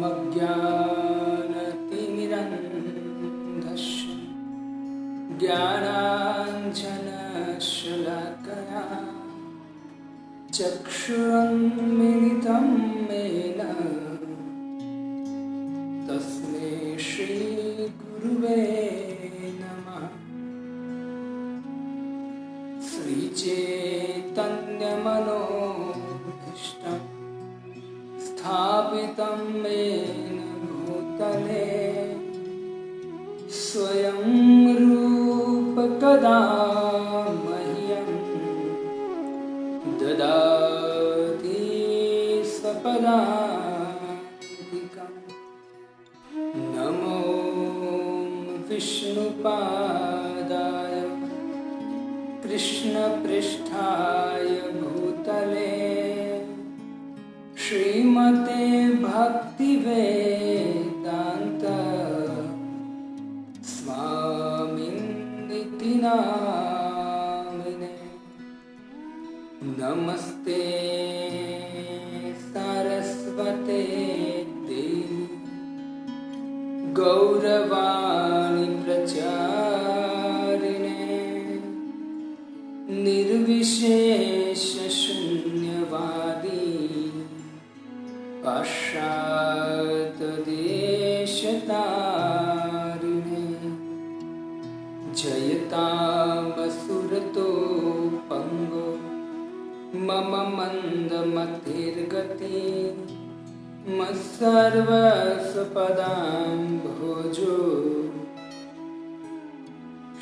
अज्ञानतिमिरन्धस्य ज्ञानाञ्जनशलाकया चक्षुरुन्मिलितं येन तस्मै श्रीगुरुवे नमः। श्रीचैतन्यमनोभीष्टं स्थापितं येन भूतले स्वयं रूप कदा मह्यं ददाति स्वपदान्तिकम्। नमो विष्णुपादाय कृष्णपृष्ठाय भूतले श्रीमते भक्तिवेदान्त स्वामिनिति नामिने। नमस्ते सरस्वते देवी गौरवाणी प्रचारिणे निर्विशेष शून्यवादी पाश्चात्यदेशतारिणे। जयतामसुरतो पंगो मम मन्दमतिर्गति मत्सर्वस्वपदां भोजो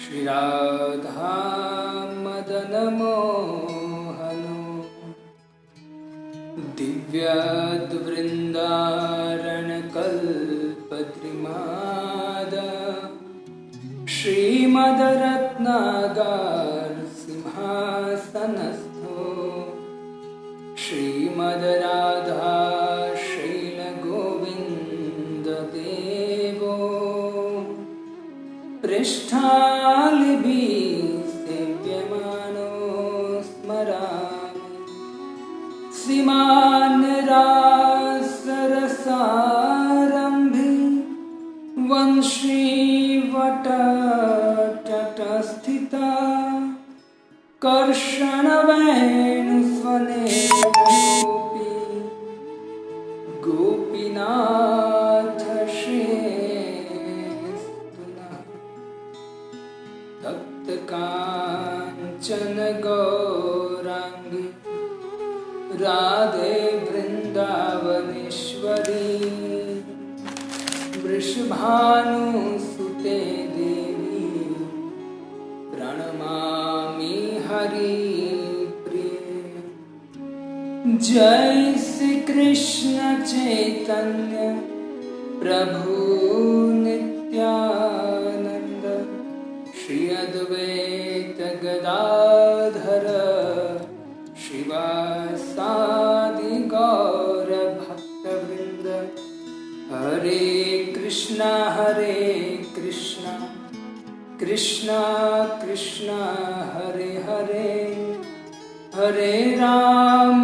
श्रीराधा मदन मोहनो दिव्याद्वृन्दारणकल्पद्रुमाद श्रीमद्रत्नागार सिंहासनस्थो श्रीमद्राधा शैलगोविन्ददेवो पृष्ठालिभिः सेव्यमानो स्मरामि। श्रीमान् रासरसारम्भे वंशीवटतटस्थिता कर्षणवेणुस्वनेरगोपी गोपीनाथ श्रेष्ठुना तप्तकाञ्चन गौराङ्गी राधे वृन्दावनेश्वरी वृषभानुसुते देवी प्रणमामि हरिप्रिये। जय श्री कृष्ण चैतन्य प्रभु नित्यानंद श्री अद्वैत गदाधर श्रीवासादि गौर भक्तवृंद। हरे कृष्णा कृष्णा कृष्णा हरे हरे हरे राम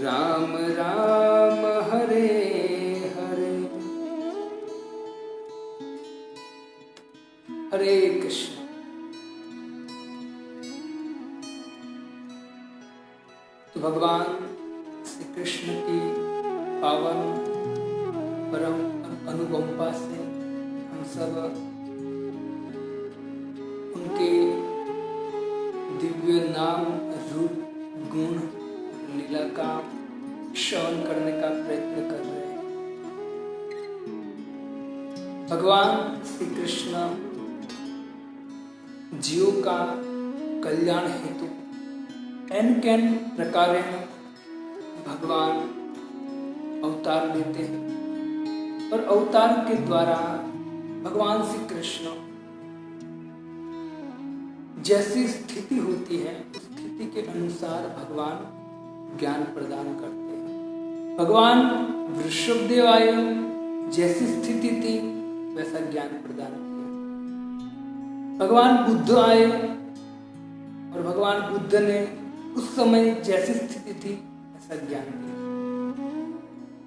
राम राम हरे हरे। हरे कृष्ण। तो भगवान श्री कृष्ण की पावन परम अनुकंपा से हम सब उनके दिव्य नाम रूप गुण लीला का श्रवण करने का प्रयत्न कर रहे हैं। भगवान श्री कृष्ण जीव का कल्याण हेतु एन प्रकारेण भगवान अवतार लेते हैं और अवतार के द्वारा भगवान श्री कृष्ण जैसी स्थिति होती है उस स्थिति के अनुसार भगवान ज्ञान प्रदान करते हैं। भगवान वृषभदेव आए, जैसी स्थिति थी वैसा ज्ञान प्रदान किया। भगवान बुद्ध आए और भगवान बुद्ध ने उस समय जैसी स्थिति थी ऐसा ज्ञान दिया।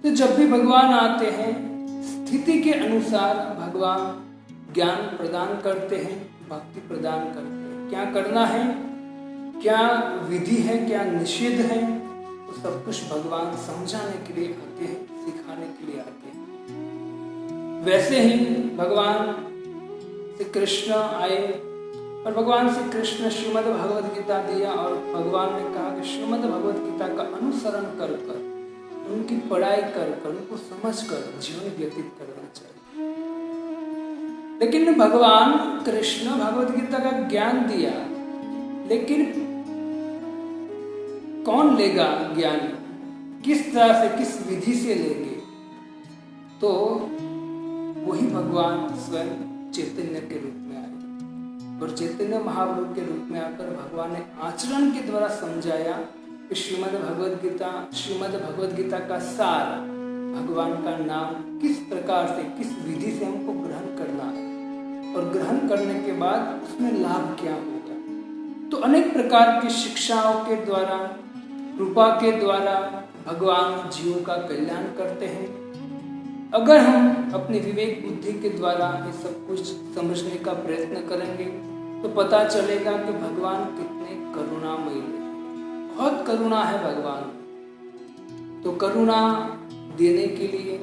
तो जब भी भगवान आते हैं, स्थिति के अनुसार भगवान ज्ञान प्रदान करते हैं, भक्ति प्रदान करते हैं। क्या करना है, क्या विधि है, क्या निषेध है, तो सब कुछ भगवान समझाने के लिए आते हैं, सिखाने के लिए आते हैं। वैसे ही भगवान श्री कृष्ण आए और भगवान श्री कृष्ण श्रीमद् भगवद गीता दिया और भगवान ने कहा कि श्रीमद् भगवद गीता का अनुसरण कर कर, उनकी पढ़ाई कर कर, उनको समझ कर जीवन व्यतीत करना चाहिए। लेकिन भगवान कृष्ण भगवद गीता का ज्ञान दिया, लेकिन कौन लेगा ज्ञान, किस तरह से, किस विधि से लेंगे? तो वही भगवान स्वयं चैतन्य के रूप में आए और चैतन्य महाप्रभु के रूप में आकर भगवान ने आचरण के द्वारा समझाया कि श्रीमद् भगवद गीता का सार, भगवान का नाम किस प्रकार से, किस विधि से हमको ग्रहण करना है और ग्रहण करने के बाद उसमें लाभ क्या होगा। तो अनेक प्रकार की शिक्षाओं के द्वारा, कृपा के द्वारा भगवान जीवों का कल्याण करते हैं। अगर हम अपनी विवेक बुद्धि के द्वारा ये सब कुछ समझने का प्रयत्न करेंगे तो पता चलेगा कि भगवान कितने करुणामयी हैं। बहुत करुणा है भगवान। तो करुणा देने के लिए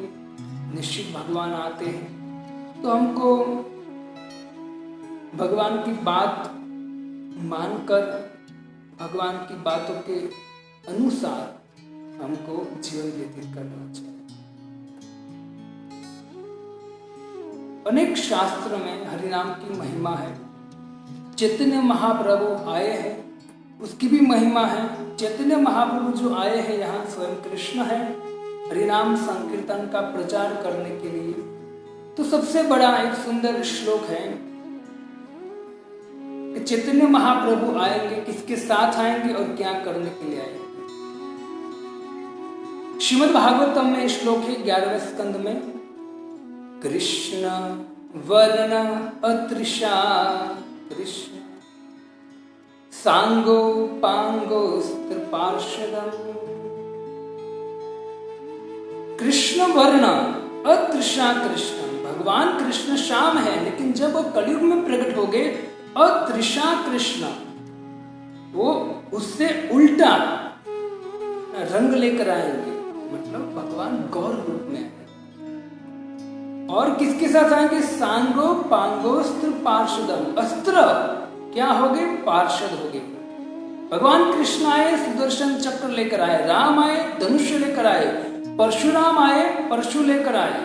निश्चित भगवान आते हैं। तो हमको भगवान की बात मानकर, भगवान की बातों के अनुसार हमको जीवन व्यतीत करना चाहिए। अनेक शास्त्र में हरिनाम की महिमा है। चैतन्य महाप्रभु आए हैं, उसकी भी महिमा है। चैतन्य महाप्रभु जो आए हैं यहाँ स्वयं कृष्ण है हरिनाम संकीर्तन का प्रचार करने के लिए। तो सबसे बड़ा एक सुंदर श्लोक है कि चैतन्य महाप्रभु आएंगे, किसके साथ आएंगे और क्या करने के लिए आएंगे। श्रीमद् भागवतम में श्लोक है 11वें स्कंद में, कृष्ण वर्ण अतृषा कृष्ण सांगो पांगो स्त्र पार्षदम। कृष्ण वर्ण अतृषा कृष्ण, भगवान कृष्ण श्याम है, लेकिन जब वो कलयुग में प्रकट हो गए अतृषा कृष्ण, वो उससे उल्टा रंग लेकर आएंगे, मतलब भगवान गौर रूप में है। और किसके साथ आएंगे? सांगो पांगो स्त्र पार्षदम, अस्त्र क्या हो गए? पार्षद हो गए। भगवान कृष्ण आए सुदर्शन चक्र लेकर आए, राम आए धनुष लेकर आए, परशुराम आए परशु लेकर आए।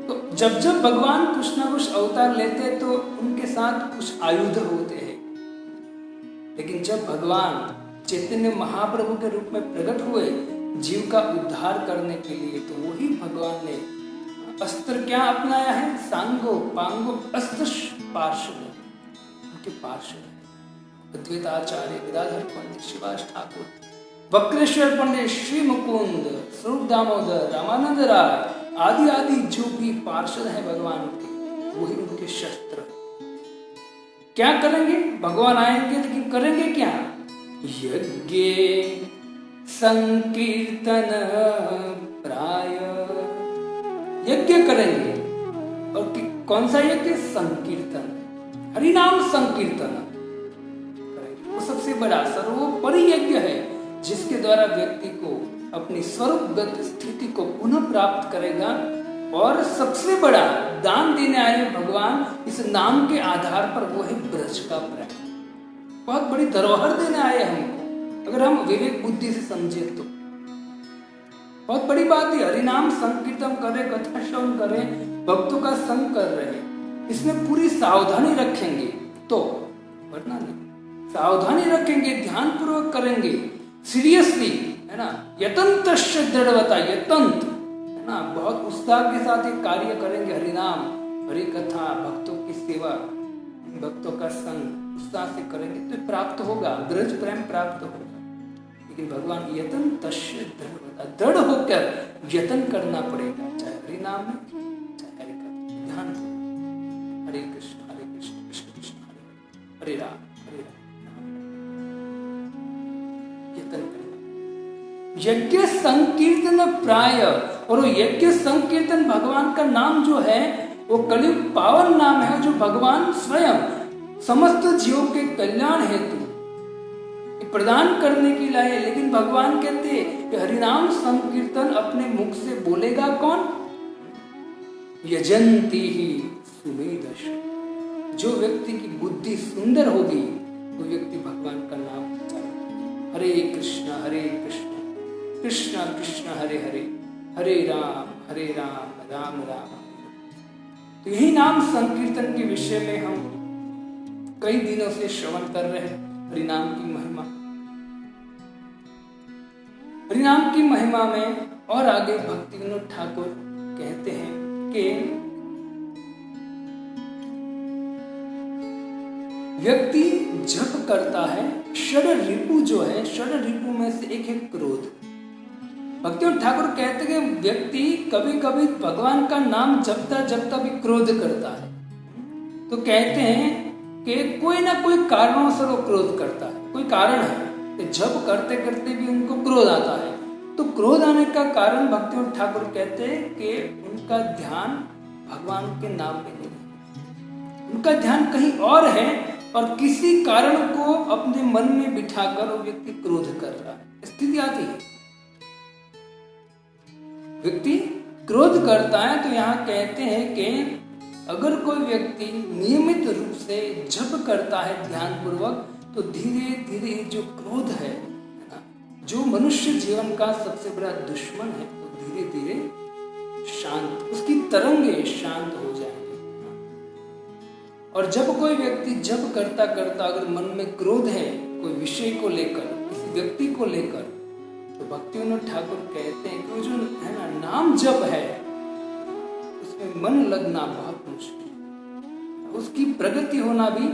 तो जब जब भगवान कुछ ना कुछ अवतार लेते तो उनके साथ कुछ आयुध होते हैं। लेकिन जब भगवान चैतन्य महाप्रभु के रूप में प्रकट हुए जीव का उद्धार करने के लिए, तो वही भगवान ने अस्त्र क्या अपनाया है? सांगो पांगो अस्त्र पार्षद, उनके पार्षद अद्वैत आचार्य विद्याधर पंडित, शिवास ठाकुर, वक्रेश्वर पंडित, श्री मुकुंद, स्वरूप दामोदर, रामानंद राय आदि आदि जो भी पार्षद है भगवान के, वही उनके शस्त्र। क्या करेंगे? भगवान आएंगे लेकिन करेंगे क्या? यज्ञ संकीर्तन प्राय, यज्ञ करेंगे। और कौन सा यज्ञ? संकीर्तन, हरिनाम संकीर्तन करेंगे। वो सबसे बड़ा सर्वोपरि यज्ञ है जिसके द्वारा व्यक्ति को अपनी स्वरूपगत स्थिति को पुनः प्राप्त करेगा। और सबसे बड़ा दान देने आए भगवान इस नाम के आधार पर, वो है ब्रज का प्रेम। बहुत बड़ी धरोहर देने आए हमको, अगर हम विवेक बुद्धि से समझे तो बहुत बड़ी बात है। हरिनाम संकीर्तन करे, कथा श्रवण करे, भक्तों का संग कर रहे, इसमें पूरी सावधानी रखेंगे तो, वरना नहीं, सावधानी रखेंगे, ध्यान पूर्वक करेंगे, सीरियसली, है ना, यतंत्र दृढ़वता, यतंत्र, है ना, बहुत उत्साह के साथ एक कार्य करेंगे। हरिनाम, हरि कथा, भक्तों की सेवा, भक्तों का संग उत्साह से करेंगे तो प्राप्त होगा, ब्रज प्रेम प्राप्त होगा। लेकिन भगवान यतंत्र दृढ़वता, दृढ़ होकर यतन करना पड़ेगा, चाहे हरिनाम में चाहे हरि कथा। ध्यान, हरे कृष्ण कृष्ण कृष्ण हरे हरे राम यतन करना। यज्ञ संकीर्तन प्राय, और वो यज्ञ संकीर्तन भगवान का नाम जो है वो कलियुग पावन नाम है, जो भगवान स्वयं समस्त जीवों के कल्याण हेतु प्रदान करने की लाए। लेकिन भगवान कहते हैं कि हरिनाम संकीर्तन अपने मुख से बोलेगा कौन? यजंती ही सुमेधश, जो व्यक्ति की बुद्धि सुंदर होगी वो व्यक्ति भगवान का नाम उच्चारण। हरे कृष्ण कृष्ण कृष्ण हरे हरे, हरे राम राम राम। तो यही नाम संकीर्तन के विषय में हम कई दिनों से श्रवण कर रहे हैं। हरिनाम की महिमा, हरिनाम की महिमा में और आगे भक्ति विनोद ठाकुर कहते हैं कि व्यक्ति जप करता है, षड रिपु जो है, षड रिपु में से एक है क्रोध। भक्ति विनोद ठाकुर कहते हैं कि व्यक्ति कभी कभी भगवान का नाम जपता जपता भी क्रोध करता है। तो कहते हैं कि कोई ना कोई कारणों से वो क्रोध करता है, कोई कारण है कि जब करते करते भी उनको क्रोध आता है। तो क्रोध आने का कारण भक्ति विनोद ठाकुर कहते हैं कि उनका ध्यान भगवान के नाम में नहीं है, उनका ध्यान कहीं और है और किसी कारण को अपने मन में बिठाकर वो व्यक्ति क्रोध कर रहा है। स्थिति आती है, व्यक्ति क्रोध करता है। तो यहाँ कहते हैं कि अगर कोई व्यक्ति नियमित रूप से जप करता है ध्यान पूर्वक, तो धीरे धीरे जो क्रोध है ना, जो मनुष्य जीवन का सबसे बड़ा दुश्मन है, वो धीरे धीरे शांत, उसकी तरंगे शांत हो जाएंगे। और जब कोई व्यक्ति जप करता करता अगर मन में क्रोध है कोई विषय को लेकर, किसी व्यक्ति को लेकर, तो भक्ति विनोद ठाकुर कहते हैं कि वो जो है ना नाम जप है उसमें मन लगना बहुत मुश्किल, उसकी प्रगति होना भी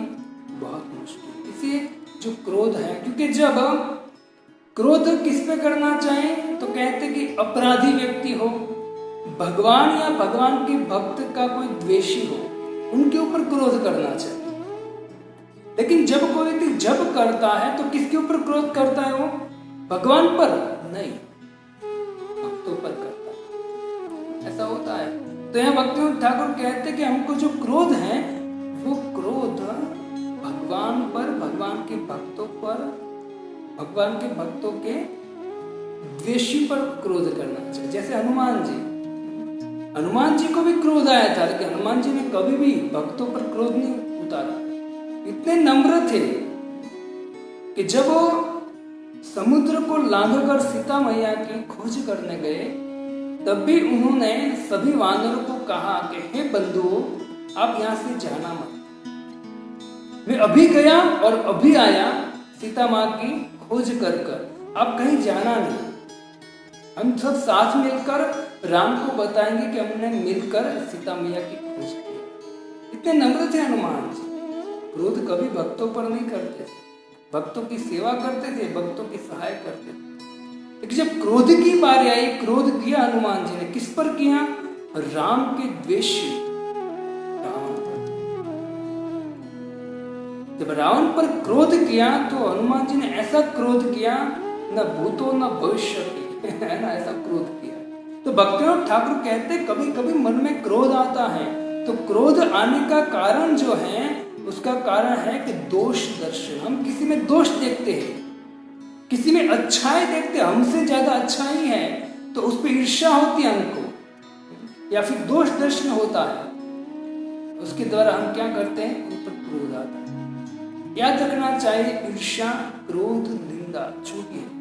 बहुत मुश्किल। इसलिए जो क्रोध है, क्योंकि जब क्रोध किस पे करना चाहिए तो कहते कि अपराधी व्यक्ति हो, भगवान या भगवान के भक्त का कोई द्वेषी हो, उनके ऊपर क्रोध करना चाहिए। लेकिन जब कोई व्यक्ति जप करता है तो किसके ऊपर क्रोध करता है? वो भगवान पर नहीं, भक्तों पर करता है। ऐसा होता है। तो यहाँ भक्ति विनोद ठाकुर कहते कि हमको जो क्रोध है वो क्रोध भगवान पर, भगवान के भक्तों पर, भगवान के भक्तों के द्वेषी पर क्रोध करना चाहिए। जैसे हनुमान जी को भी क्रोध आया था, लेकिन हनुमान जी ने कभी भी भक्तों पर क्रोध नहीं उतारा। इतने नम्र थे कि जब वो समुद्र को लांघकर सीता मैया की खोज करने गए, तब भी उन्होंने सभी वानरों को कहा कि हे बंधुओं, आप यहां से जाना मत, मैं अभी गया और अभी आया सीता माँ की खोज कर कर, आप कहीं जाना नहीं। हम सब साथ मिलकर राम को बताएंगे कि हमने मिलकर सीता मैया की खोज की। इतने नम्र थे हनुमान जी, क्रोध कभी भक्तों पर नहीं करते थे, भक्तों की सेवा करते थे, भक्तों की सहाय करते थे। लेकिन जब क्रोध की बारी आई, क्रोध किया हनुमान जी ने, किस पर किया? राम के द्वेषी रावण पर। जब रावण पर क्रोध किया तो हनुमान जी ने ऐसा क्रोध किया, न भूतो न भविष्य है ना, ऐसा क्रोध किया। तो भक्ति विनोद ठाकुर कहते कभी कभी मन में क्रोध आता है, तो क्रोध आने का कारण जो है उसका कारण है कि दोष दर्शन। हम किसी में दोष देखते हैं, किसी में अच्छाई देखते हैं, हमसे ज्यादा अच्छाई है तो उस पर ईर्ष्या होती है हमको, या फिर दोष दर्शन होता है, उसके द्वारा हम क्या करते हैं, उन पर क्रोध आता है। याद रखना चाहिए, ईर्ष्या, क्रोध, निंदा छूटी है।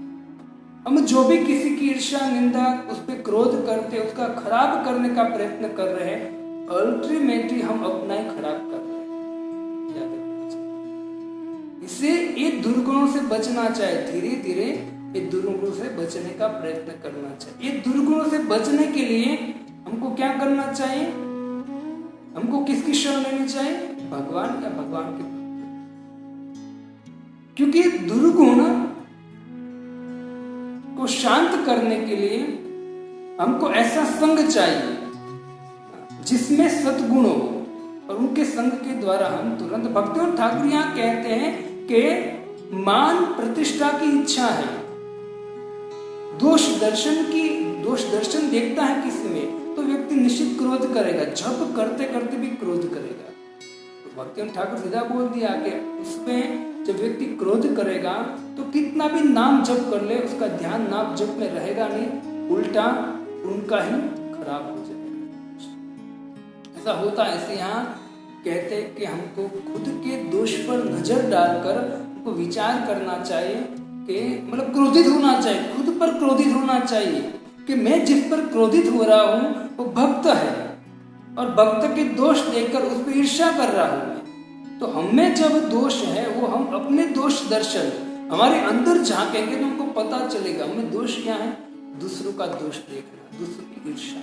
हम जो भी किसी की ईर्ष्या, निंदा, उस पर क्रोध करते, उसका खराब करने का प्रयत्न कर रहे हैं, अल्टीमेटली हम अपना ही खराब कर रहे हैं। इसे ये दुर्गुणों से बचना चाहिए, धीरे धीरे ये दुर्गुणों से बचने का प्रयत्न करना चाहिए। ये दुर्गुणों से बचने के लिए हमको क्या करना चाहिए? हमको किसकी शरण लेनी चाहिए? भगवान या भगवान के, क्योंकि दुर्गुण को शांत करने के लिए हमको ऐसा संग चाहिए जिसमें सद्गुण हो, और उनके संग के द्वारा हम तुरंत। भक्ति विनोद ठाकुर यहाँ कहते हैं कि मान प्रतिष्ठा की इच्छा है, दोष दर्शन देखता है किसी में तो व्यक्ति निश्चित क्रोध करेगा, जप करते करते भी क्रोध करेगा। तो भक्ति ठाकुर सीधा बोल दिया कि उसमें जब व्यक्ति क्रोध करेगा तो कितना भी नाम जप कर ले उसका ध्यान नाम जप में रहेगा नहीं, उल्टा उनका ही खराब हो जाएगा। ऐसा होता है। ऐसे यहाँ कहते हैं कि हमको खुद के दोष पर नजर डालकर हमको विचार करना चाहिए कि मतलब क्रोधित होना चाहिए, खुद पर क्रोधित होना चाहिए कि मैं जिस पर क्रोधित हो रहा हूँ वो भक्त है और भक्त के दोष देखकर उस पर ईर्ष्या कर रहा हूँ मैं। तो हमें जब दोष है वो हम अपने दोष दर्शन हमारे अंदर झांकेंगे तो हमको पता चलेगा हमें दोष क्या है, दूसरों का दोष देखना, दूसरों की ईर्ष्या।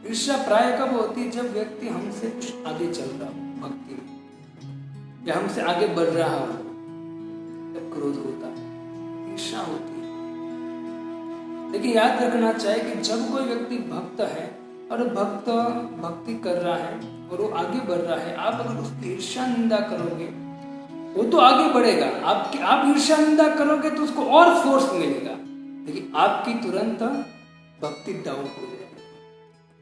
ईर्ष्या प्राय कब होती है? जब व्यक्ति हमसे कुछ आगे चल रहा हो भक्ति में या हमसे आगे बढ़ रहा हो, तब क्रोध होता है, ईर्ष्या होती है। लेकिन याद रखना चाहिए कि जब कोई व्यक्ति भक्त है और भक्त भक्ति कर रहा है और वो आगे बढ़ रहा है, आप अगर उसकी ईर्ष्या निंदा करोगे वो तो आगे बढ़ेगा, आप ईर्ष्या निंदा करोगे तो उसको और फोर्स मिलेगा, लेकिन आपकी तुरंत भक्ति डाउन हो जाएगी,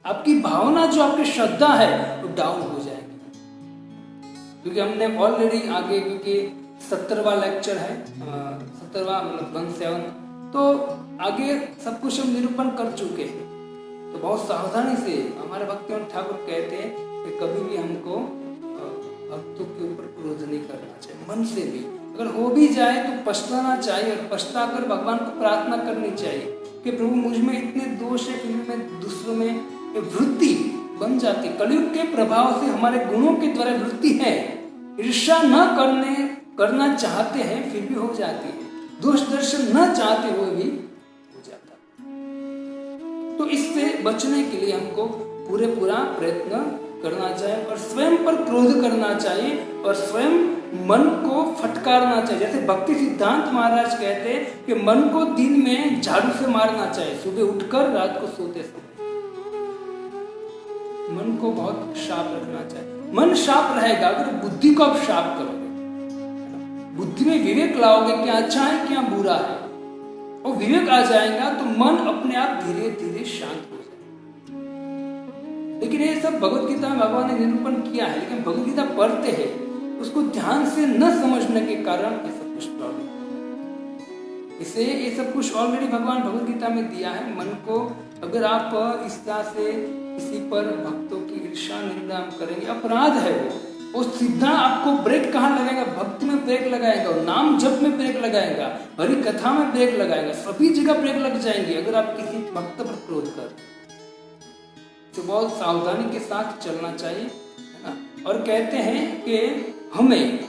आपकी भावना जो आपकी श्रद्धा है वो डाउन हो जाएगी। क्योंकि हमने ऑलरेडी आगे, क्योंकि 70वां लेक्चर है, 70वां मतलब 17, तो आगे सब कुछ हम निरूपण कर चुके हैं। तो बहुत सावधानी से हमारे भक्ति ठाकुर कहते हैं कि कभी भी हमको भक्तों के ऊपर क्रोध नहीं करना चाहिए, मन से भी अगर हो भी जाए तो पछताना चाहिए और पछताकर भगवान को प्रार्थना करनी चाहिए कि प्रभु मुझ में इतने दोष है, फिर मैं दूसरों में वृत्ति बन जाती, कलयुग के प्रभाव से हमारे गुणों के द्वारा वृत्ति है, ईर्ष्या न करना चाहते हैं फिर भी हो जाती है, दोष दर्शन न चाहते हुए भी हो जाता। तो इससे बचने के लिए हमको पूरा प्रयत्न करना चाहिए और स्वयं पर क्रोध करना चाहिए और स्वयं मन को फटकारना चाहिए। जैसे भक्ति सिद्धांत महाराज कहते हैं कि मन को दिन में झाड़ू से मारना चाहिए, सुबह उठकर रात को सोते समय मन को बहुत शार्प रखना चाहिए। मन शार्प रहेगा अगर बुद्धि को आप शार्प करोगे, बुद्धि में विवेक लाओगे क्या अच्छा है क्या बुरा है, और विवेक आ जाएगा तो मन अपने आप धीरे धीरे शांत हो जाएगा। लेकिन ये सब भगवत गीता में भगवान ने निरूपण किया है, लेकिन भगवत गीता पढ़ते हैं उसको ध्यान से न समझने के कारण ये सब कुछ प्रॉब्लम। इसे ये सब कुछ ऑलरेडी भगवान भगवत गीता में दिया है। मन को अगर आप इस तरह से किसी पर भक्तों की ईर्ष्या निंदा करेंगे, अपराध है वो सीधा आपको ब्रेक कहाँ लगाएगा? भक्त में ब्रेक लगाएगा, नाम जप में ब्रेक लगाएगा, हरि कथा में ब्रेक लगाएगा, सभी जगह ब्रेक लग जाएंगे अगर आप किसी भक्त पर क्रोध कर। तो बहुत सावधानी के साथ चलना चाहिए, है ना। और कहते हैं कि हमें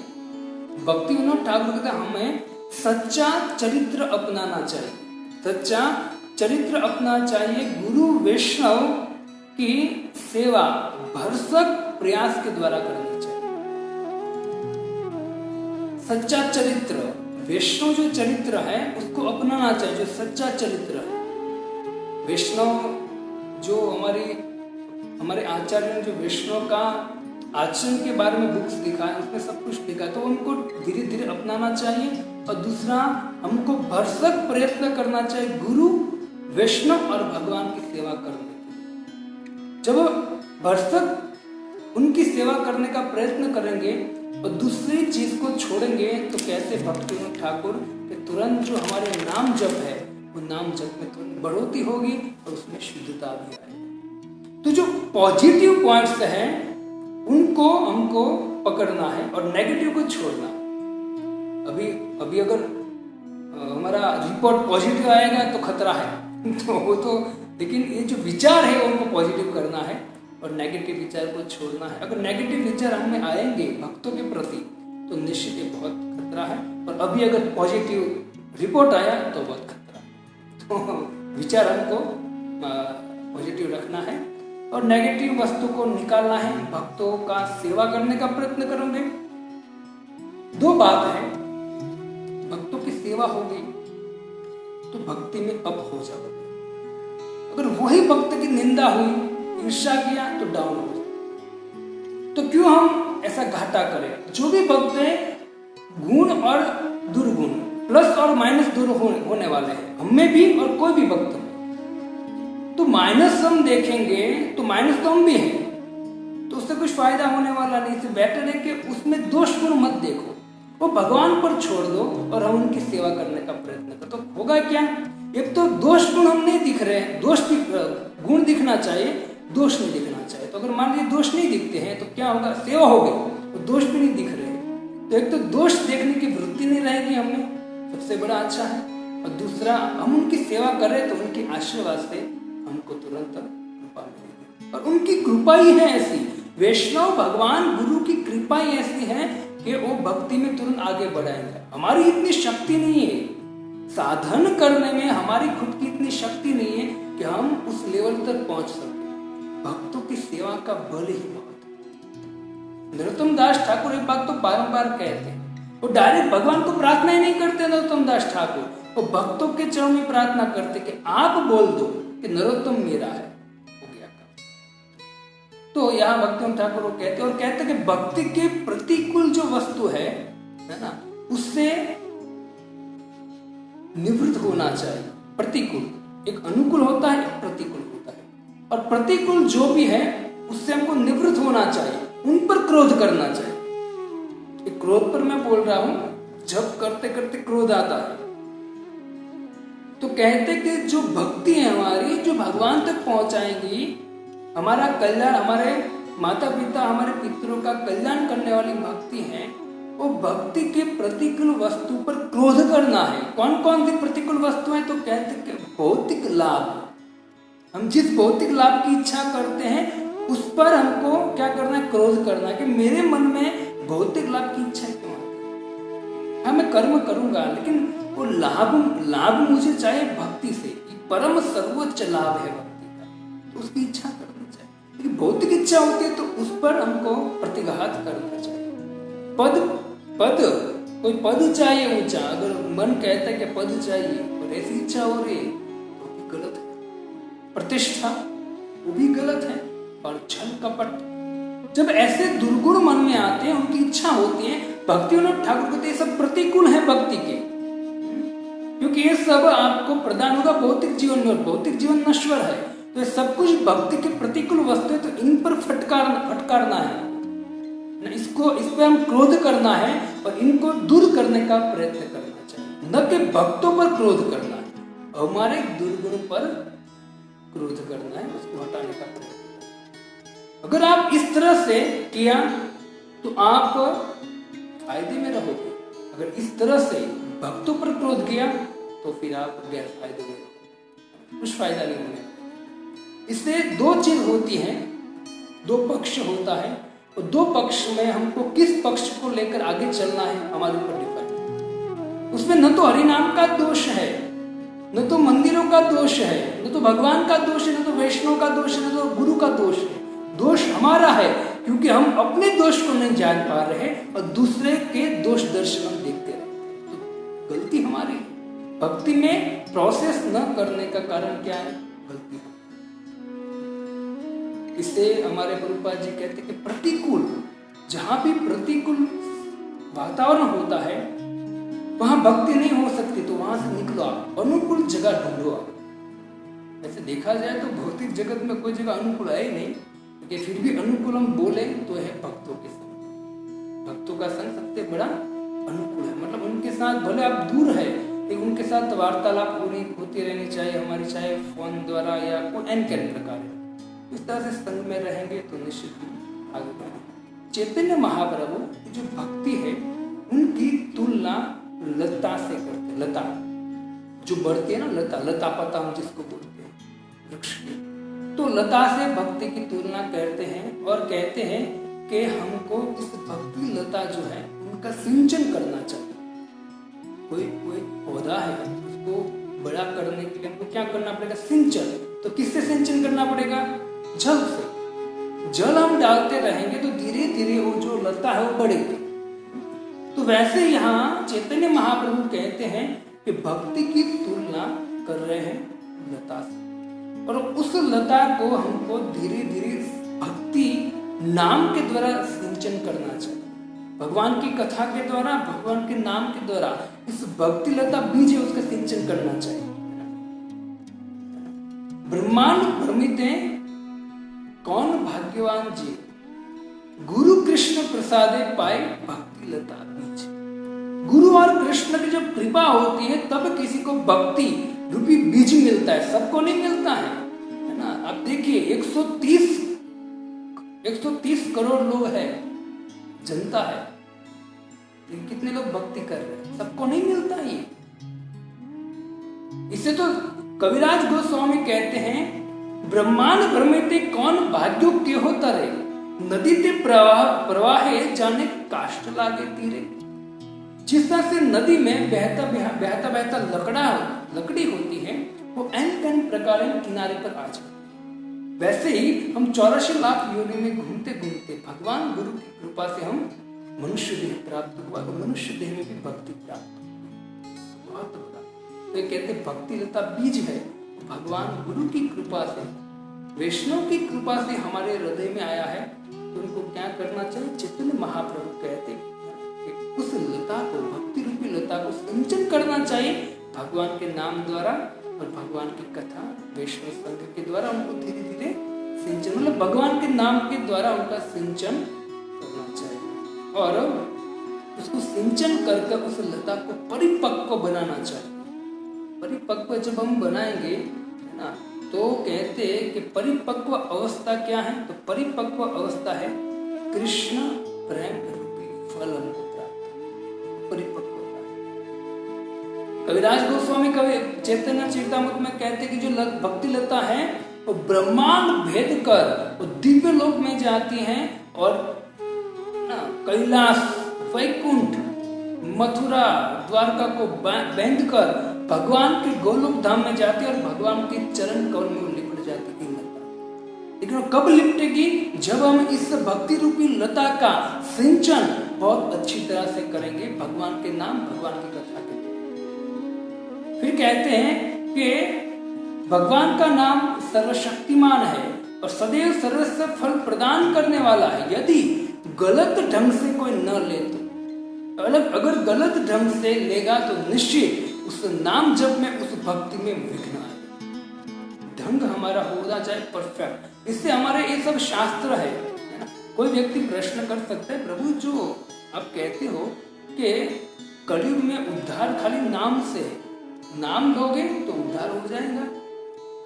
भक्ति विनोद ठाकुर कहते हैं हमें सच्चा चरित्र अपनाना चाहिए, सच्चा चरित्र अपनाना चाहिए। गुरु वैष्णव की सेवा भरसक प्रयास के द्वारा करनी चाहिए। सच्चा चरित्र, वैष्णव जो चरित्र है उसको अपनाना चाहिए, जो सच्चा चरित्र है। वैष्णव जो हमारे आचार्य ने जो वैष्णव का आचरण के बारे में बुक्स लिखा है उसमें सब कुछ लिखा है, तो उनको धीरे धीरे अपनाना चाहिए। और दूसरा हमको भरसक प्रयत्न करना चाहिए गुरु वैष्णव और भगवान की सेवा करने के। जब भरसक उनकी सेवा करने का प्रयत्न करेंगे और दूसरी चीज को छोड़ेंगे तो कैसे भक्ति विनोद ठाकुर के तुरंत जो हमारे नाम जप है वो नाम जप में तुरंत बढ़ोतरी होगी और उसमें शुद्धता भी आएगी। तो जो पॉजिटिव पॉइंट्स हैं उनको हमको पकड़ना है और नेगेटिव को छोड़ना। अभी अगर हमारा रिपोर्ट पॉजिटिव आएगा तो खतरा है तो वो तो, लेकिन ये जो विचार है उनको पॉजिटिव करना है और नेगेटिव विचार को छोड़ना है। अगर नेगेटिव विचार हमें आएंगे भक्तों के प्रति तो निश्चित ही बहुत खतरा है, और अभी अगर पॉजिटिव रिपोर्ट आया तो बहुत खतरा है। तो विचार हमको पॉजिटिव रखना है और नेगेटिव वस्तु को निकालना है, भक्तों का सेवा करने का प्रयत्न करेंगे। दो बात है, भक्तों की सेवा होगी तो भक्ति में अप हो जाओगे, अगर वही भक्त की निंदा हुई, ईर्ष्या किया तो डाउन हो जाए। तो क्यों हम ऐसा घाटा करें? जो भी भक्त है गुण और दुर्गुण प्लस और माइनस दोनों होने वाले हैं, हम में भी और कोई भी भक्त में। तो माइनस हम देखेंगे तो माइनस तो हम भी हैं, तो उससे कुछ फायदा होने वाला नहीं। इससे बेटर है कि उसमें दोष गुण मत देखो, वो भगवान पर छोड़ दो और हम उनकी सेवा करने का प्रयत्न करो। तो होगा क्या, एक तो दोष गुण हम नहीं दिख रहे हैं, दोष गुण दिखना चाहिए, दोष नहीं दिखना चाहिए। तो अगर मान लीजिए दोष नहीं दिखते हैं तो क्या होगा, सेवा होगी, तो दोष भी नहीं दिख रहे हैं। तो एक तो दोष देखने की वृत्ति नहीं रहेगी हमें, सबसे बड़ा अच्छा है। और दूसरा, हम उनकी सेवा करें तो उनके आशीर्वाद से हमको तुरंत कृपा मिलेगी। और उनकी कृपा ही है ऐसी, वैष्णव भगवान गुरु की कृपा ही ऐसी है कि वो भक्ति में तुरंत आगे बढ़ाएंगे। हमारी इतनी शक्ति नहीं है, साधन करने में हमारी खुद की इतनी शक्ति नहीं है कि हम उस लेवल तक पहुंच सके। भक्तों की सेवा का बल ही बहुत है। नरोत्तम दास ठाकुर एक बात तो बारंबार कहते हैं, वो डायरेक्ट भगवान को प्रार्थना ही नहीं करते नरोत्तम दास ठाकुर, वो भक्तों के चरणों में प्रार्थना करते कि आप बोल दो कि नरोत्तम मेरा है, हो गया काम। तो यहाँ भक्तिम ठाकुर वो कहते और कहते कि भक्ति के प्रतिकूल जो वस्तु है ना, उससे निवृत्त होना चाहिए। प्रतिकूल एक अनुकूल होता है, एक प्रतिकूल होता है, और प्रतिकूल जो भी है उससे हमको निवृत्त होना चाहिए, उन पर क्रोध करना चाहिए। क्रोध पर मैं बोल रहा हूं, जब करते करते क्रोध आता है तो कहते कि जो भक्ति है हमारी, जो भगवान तक पहुंचाएंगी, हमारा कल्याण, हमारे माता पिता, हमारे पितरों का कल्याण करने वाली भक्ति है, वो भक्ति के प्रतिकूल वस्तु पर क्रोध करना है। कौन कौन सी प्रतिकूल वस्तु है, तो कहते कि भौतिक लाभ, हम जिस भौतिक लाभ की इच्छा करते हैं उस पर हमको क्या करना है, क्रोध करना है कि मेरे मन में भौतिक लाभ की इच्छा क्यों आती है। हाँ, मैं कर्म करूंगा लेकिन वो लाभ मुझे चाहिए भक्ति से, परम सर्वोच्च लाभ है भक्ति का, तो उसकी इच्छा करनी चाहिए। लेकिन भौतिक इच्छा होती है तो उस पर हमको प्रतिघात करना चाहिए। पद कोई पद चाहिए ऊंचा, अगर मन कहता है कि पद चाहिए और ऐसी इच्छा हो रही है तो भी गलत है। प्रतिष्ठा वो भी गलत है, और छल कपट, जब ऐसे दुर्गुण मन में आते हैं, उनकी इच्छा होती है, भक्ति विनोद ठाकुर कहते हैं सब प्रतिकूल है भक्ति के, क्योंकि ये सब आपको प्रदान होगा भौतिक जीवन में, और भौतिक जीवन नश्वर है, तो ये सब कुछ भक्ति के प्रतिकूल वस्तु है। तो इन पर फटकारना है, इस पे हम क्रोध करना है और इनको दूर करने का प्रयत्न करना चाहिए, न कि भक्तों पर क्रोध करना है, हमारे दुर्गुण पर क्रोध करना है, उसको हटाने का प्रयत्न। अगर आप इस तरह से किया तो आप फायदे में रहोगे, अगर इस तरह से भक्तों पर क्रोध किया तो फिर आप गैर फायदे में रहोगे, कुछ फायदा नहीं होगा। इससे दो चीज होती है, दो पक्ष होता है, और दो पक्ष में हमको किस पक्ष को लेकर आगे चलना है हमारे ऊपर डिपेंड। उसमें न तो हरिनाम का दोष है, न तो मंदिरों का दोष है, न तो भगवान का दोष है, न तो वैष्णव का दोष है, न तो गुरु का दोष है। दोष हमारा है क्योंकि हम अपने दोष को नहीं जान पा रहे और दूसरे के दोष दर्शन हम देखते रहते हैं, तो गलती हमारी है। भक्ति में प्रोसेस न करने का कारण क्या है, गलती। इससे हमारे प्रभुपाद जी कहते कि प्रतिकूल, जहां भी प्रतिकूल वातावरण होता है वहां भक्ति नहीं हो सकती, तो वहां से निकलो आप, अनुकूल जगह ढूंढो आप। वैसे देखा जाए तो भौतिक जगत में कोई जगह अनुकूल है ही नहीं, लेकिन फिर भी अनुकूल हम बोले तो है भक्तों के संग। भक्तों का संग सबसे बड़ा अनुकूल है, मतलब उनके साथ भले आप दूर है लेकिन उनके साथ वार्तालाप होती रहनी चाहिए हमारी, चाहे फोन द्वारा या कोई अन्य प्रकार है। इस तरह से संग में रहेंगे तो निश्चित ही आगे बढ़ेंगे। चैतन्य महाप्रभु जो भक्ति है उनकी तुलना लता से करते, लता जो बढ़ती है ना, लता पता हम जिसको बोलते हैं वृक्ष की, तो लता से भक्ति की तुलना करते हैं और कहते हैं कि हमको इस भक्ति लता जो है उनका सिंचन करना चाहिए। कोई पौधा है उसको बड़ा करने के लिए हमको क्या करना पड़ेगा, सिंचन। तो किससे सिंचन करना पड़ेगा, जल से। जल हम डालते रहेंगे तो धीरे धीरे वो जो लता है वो बढ़ेगी। तो वैसे यहाँ चैतन्य महाप्रभु कहते हैं कि भक्ति की तुलना कर रहे हैं लता से, और उस लता को हमको धीरे धीरे भक्ति नाम के द्वारा सिंचन करना चाहिए। भगवान की कथा के द्वारा, भगवान के नाम के द्वारा इस भक्ति लता बीज है उसका सिंचन करना चाहिए। ब्रह्मांड भ्रमिते कौन भाग्यवान जी, गुरु कृष्ण प्रसादे पाए भक्ति लता बीज। गुरु और कृष्ण की जब कृपा होती है तब किसी को भक्ति रूपी बीज मिलता है, सबको नहीं मिलता है ना। आप देखिए 130 करोड़ लोग हैं, जनता है, लेकिन कितने लोग भक्ति कर रहे हैं, सबको नहीं मिलता ये। इसे तो कविराज गोस्वामी कहते हैं, ब्रह्मांड भ्रमिते कौन भाग्यो के हो तरे, नदी ते प्रवाहे जाने काष्ठ लागे तीरे। जिस तरह से नदी में बहता लकड़ी होती है, वो एन प्रकार किनारे पर आ जाती है। वैसे ही हम 84 लाख योनि में घूमते घूमते भगवान गुरु की कृपा से हम मनुष्य देह प्राप्त हुआ, तो मनुष्य देह में भी भक्ति प्राप्त बहुत बड़ा। तो कहते भक्ति लता बीज है, भगवान गुरु की कृपा से, वैष्णव की कृपा से हमारे हृदय में आया है। तो उनको क्या करना चाहिए? चैतन्य महाप्रभु कहते कि उस लता को, भक्ति रूपी लता को सिंचन करना चाहिए भगवान के नाम द्वारा और भगवान की कथा वैष्णव संघ के द्वारा। उनको धीरे धीरे सिंचन, मतलब भगवान के नाम के द्वारा उनका सिंचन करना चाहिए और उसको सिंचन करके उस लता को परिपक्व बनाना चाहिए। परिपक्व जब हम बनाएंगे है ना, तो कहते हैं कि परिपक्व अवस्था क्या है? तो परिपक्व अवस्था है कृष्ण प्रेम रूपी फल हमको प्राप्त, परिपक्वता। कविराज गोस्वामी कवि चैतन्य चरितामृत में कहते हैं कि जो भक्ति लता है वो ब्रह्मांड भेद कर वो दिव्य लोक में जाती हैं और कैलाश, वैकुंठ, मथुरा, द्वारका को बांध कर भगवान के गोलोक धाम में जाती है और भगवान के चरण कमल में लिपट जाती है लता। लेकिन कब लिपटेगी? जब हम इस भक्ति रूपी लता का सिंचन बहुत अच्छी तरह से करेंगे भगवान के नाम, भगवान की कथा के। फिर कहते हैं कि भगवान का नाम सर्वशक्तिमान है और सदैव सर्वस्व फल प्रदान करने वाला है। यदि गलत ढंग से कोई न ले तो, अगर गलत ढंग से लेगा तो निश्चित उस नाम जप में, उस भक्ति में विघ्न आए। ढंग हमारा होना चाहिए परफेक्ट। इससे हमारे ये सब शास्त्र है ना। कोई व्यक्ति प्रश्न कर सकता है, प्रभु जो आप कहते हो कि कलयुग में उद्धार खाली नाम से, नाम लोगे तो उद्धार हो जाएगा,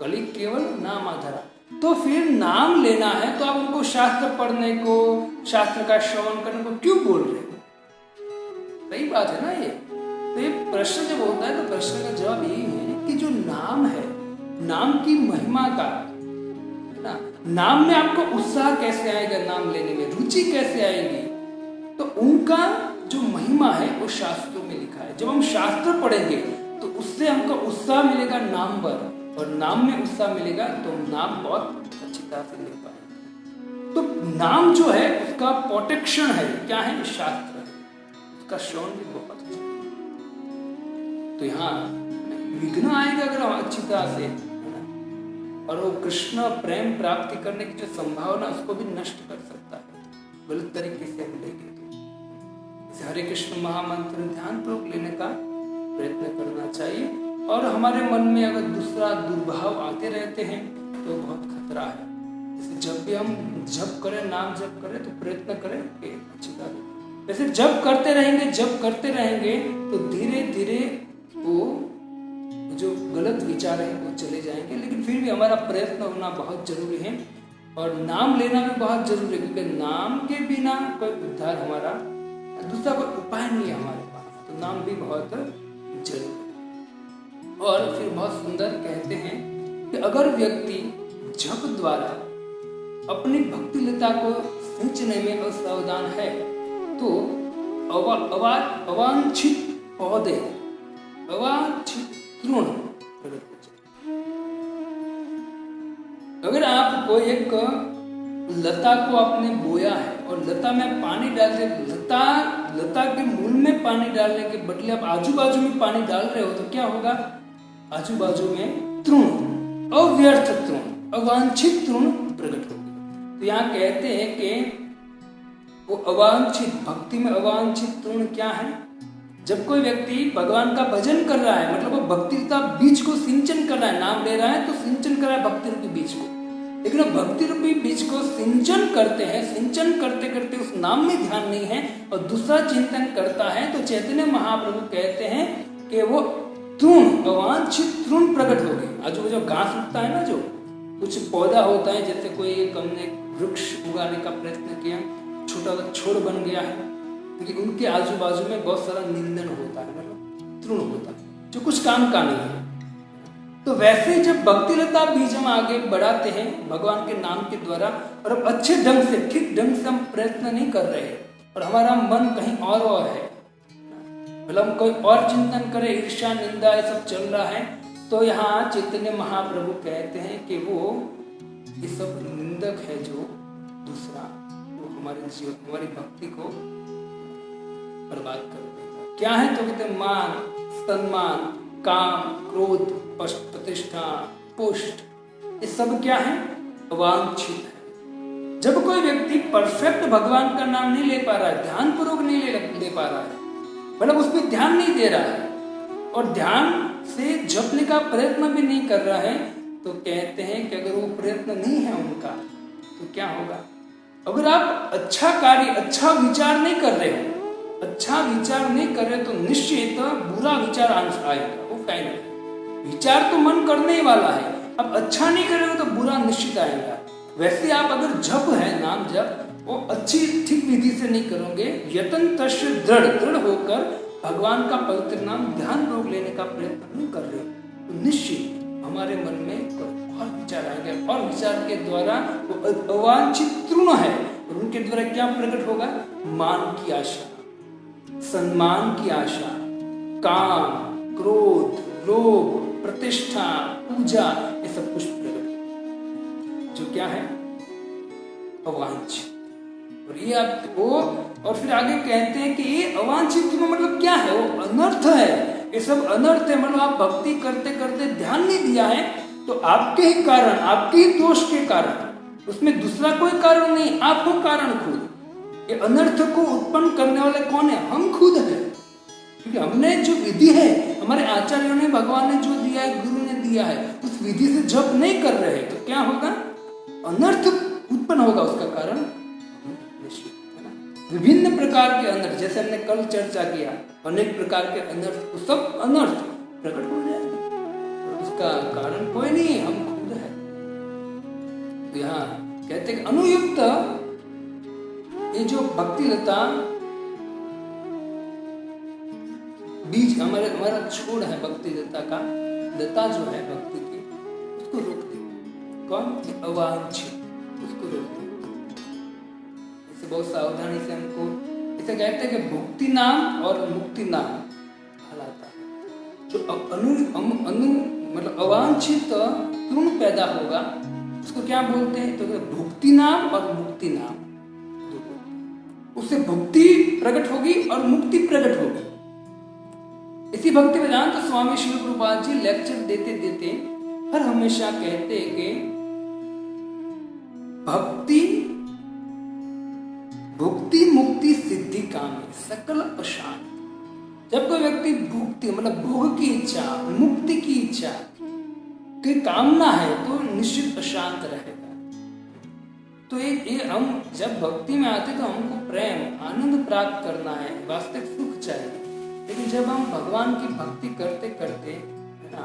कलयुग केवल नाम आधारा। तो फिर नाम लेना है तो आप उनको शास्त्र पढ़ने को, शास्त्र का श्रवण करने को क्यों बोल रहे हो? सही बात है ना ये। तो ये प्रश्न जब होता है तो प्रश्न का जवाब यही है कि जो नाम है, नाम की महिमा का है ना, नाम में आपको उत्साह कैसे आएगा, नाम लेने में रुचि कैसे आएगी, तो उनका जो महिमा है वो शास्त्रों में लिखा है। जब हम शास्त्र पढ़ेंगे तो उससे हमको उत्साह मिलेगा नाम पर, और नाम में उत्साह मिलेगा तो नाम बहुत अच्छी तरह से ले पाएंगे। तो नाम जो है उसका प्रोटेक्शन है, क्या है? शास्त्र है, उसका श्रवण भी बहुत अच्छा। तो यहाँ विघ्न आएगा अगर हम अच्छी तरह से, और वो कृष्ण प्रेम प्राप्ति करने की जो संभावना उसको भी नष्ट कर सकता है गलत तरीके से हम लेंगे तो। हरे कृष्ण महामंत्र ध्यानपूर्वक लेने का प्रयत्न करना चाहिए। और हमारे मन में अगर दूसरा दुर्भाव आते रहते हैं तो बहुत खतरा है। जैसे जब भी हम जप करें, नाम जप करें, तो प्रयत्न करें कि अच्छी तरह, वैसे जब करते रहेंगे तो धीरे धीरे वो जो गलत विचार है वो चले जाएंगे। लेकिन फिर भी हमारा प्रयत्न होना बहुत जरूरी है और नाम लेना भी बहुत जरूरी है, क्योंकि नाम के बिना कोई उद्धार हमारा, दूसरा कोई उपाय नहीं है हमारे पास। तो नाम भी बहुत जरूरी है। और फिर बहुत सुंदर कहते हैं कि अगर व्यक्ति जप द्वारा अपनी भक्ति लता को सिंचने में असावधान है तो अवांछित पौधे, अवांछित तृण प्रकट हो जाए। अगर आप कोई एक लता को आपने बोया है और लता में पानी डाल के, लता के मूल में पानी डालने के बदले आप आजू बाजू में पानी डाल रहे हो तो क्या होगा? आजू बाजू में तृण, अव्यर्थ तृण, अवांछित तृण प्रकट होगी। तो यहाँ कहते हैं कि वो अवांछित, भक्ति में अवांछित तृण क्या है? जब कोई व्यक्ति भगवान का भजन कर रहा है, मतलब वो भक्ति का बीज को सिंचन कर रहा है, नाम ले रहा है तो सिंचन कर रहा है भक्ति रूपी बीज को। लेकिन वो भक्ति रूपी बीज को सिंचन करते हैं, सिंचन करते करते उस नाम में ध्यान नहीं है और दूसरा चिंतन करता है, तो चैतन्य महाप्रभु कहते हैं कि वो तृण, अवांछित तृण प्रकट हो गए। आज वो जो घास उगता है ना, जो कुछ पौधा होता है, जैसे कोई एक हमने वृक्ष उगाने का प्रयत्न किया, छोटा सा छोड़ बन गया है, लेकिन उनके आजू बाजू में बहुत सारा निंदन होता है, मतलब तृण होता है जो कुछ काम का नहीं है। तो वैसे जब भक्ति लता बीज हम आगे बढ़ाते हैं भगवान के नाम के द्वारा, और अब अच्छे ढंग से, ठीक ढंग से हम प्रयत्न नहीं कर रहे और हमारा मन कहीं और है, मतलब हम कोई और चिंतन करें, ईर्ष्या निंदा ये सब चल रहा है, तो यहाँ चैतन्य महाप्रभु कहते हैं कि वो ये सब निंदक है जो दूसरा, वो हमारे जीवन, हमारी भक्ति को बर्बाद कर देगा। क्या है? तो कहते मान, सम्मान, काम, क्रोध, प्रतिष्ठा, पुष्ट, ये सब क्या है? अवांछित है। जब कोई व्यक्ति परफेक्ट भगवान का नाम नहीं ले पा रहा है, ध्यान पूर्वक नहीं ले पा रहा है, मतलब उसमें ध्यान नहीं दे रहा है और ध्यान से जपने का प्रयत्न भी नहीं कर रहा है, तो कहते हैं कि अगर वो प्रयत्न नहीं है उनका, तो क्या होगा? अगर आप अच्छा कार्य, अच्छा विचार नहीं कर रहे हो, अच्छा विचार नहीं कर रहे, तो निश्चित बुरा विचार आएगा, वो फाइनल। विचार तो मन करने ही वाला है, अब अच्छा नहीं करेंगे तो बुरा निश्चित आएगा। वैसे आप अगर जप है, नाम जप, वो अच्छी ठीक विधि से नहीं करोगे, यतन तस्य दृढ़ होकर भगवान का पवित्र नाम ध्यान रोग लेने का प्रयत्न नहीं कर रहे, तो निश्चित हमारे मन में और विचार आएंगे, और विचार के द्वारा वो अवांछित तृण है, और उनके द्वारा क्या प्रकट होगा? मान की आशा, सम्मान की आशा, काम, क्रोध, लोभ, प्रतिष्ठा, पूजा, ये सब कुछ प्रकट, जो क्या है? अवांछित। और ये आपको, और फिर आगे कहते हैं कि ये अवांछित मतलब क्या है? वो अनर्थ है, ये सब अनर्थ है। मतलब आप भक्ति करते करते ध्यान नहीं दिया है, तो आपके ही कारण, आपके ही दोष के कारण, उसमें दूसरा कोई कारण नहीं, आप हो कारण खुद। ये अनर्थ को उत्पन्न करने वाले कौन है? हम खुद है, क्योंकि हमने जो विधि है, हमारे आचार्यों ने, भगवान ने जो दिया है, गुरु ने दिया है, उस विधि से जप नहीं कर रहे, तो क्या होगा? अनर्थ उत्पन्न होगा। उसका कारण विभिन्न प्रकार के अनर्थ, जैसे हमने कल चर्चा किया, अनेक प्रकार के अनर्थ, तो सब अनर्थ प्रकट हो जाएंगे, उसका कारण कोई नहीं है, हम खुद है। तो यहाँ कहते हैं अनुयुक्त, ये जो भक्ति लता बीज, हमारा छोड़ है भक्ति लता का, लता जो है भक्ति की, उसको रोक दे। कौन? अवांछित, उसको रोक दे। बहुत सावधानी से हमको इसे कहते हैं कि भुक्ति नाम और मुक्ति नाम कहलाता है। जो मतलब अवांछित तृण पैदा होगा, उसको क्या बोलते हैं? तो भुक्ति नाम और मुक्ति नाम, उससे भुक्ति प्रकट होगी और मुक्ति प्रकट होगी। इसी भक्ति वेदांत तो स्वामी शिव प्रभुपाद जी लेक्चर देते देते हर हमेशा कहते हैं कि भुक्ति मुक्ति सिद्धि काम सकल अशांत। जब कोई व्यक्ति भुक्ति मतलब भोग की इच्छा, मुक्ति की इच्छा की कामना है, तो निश्चित अशांत रहेगा। तो ये हम जब भक्ति में आते तो हमको प्रेम, आनंद प्राप्त करना है, वास्तविक सुख चाहिए। लेकिन जब हम भगवान की भक्ति करते करते, है ना,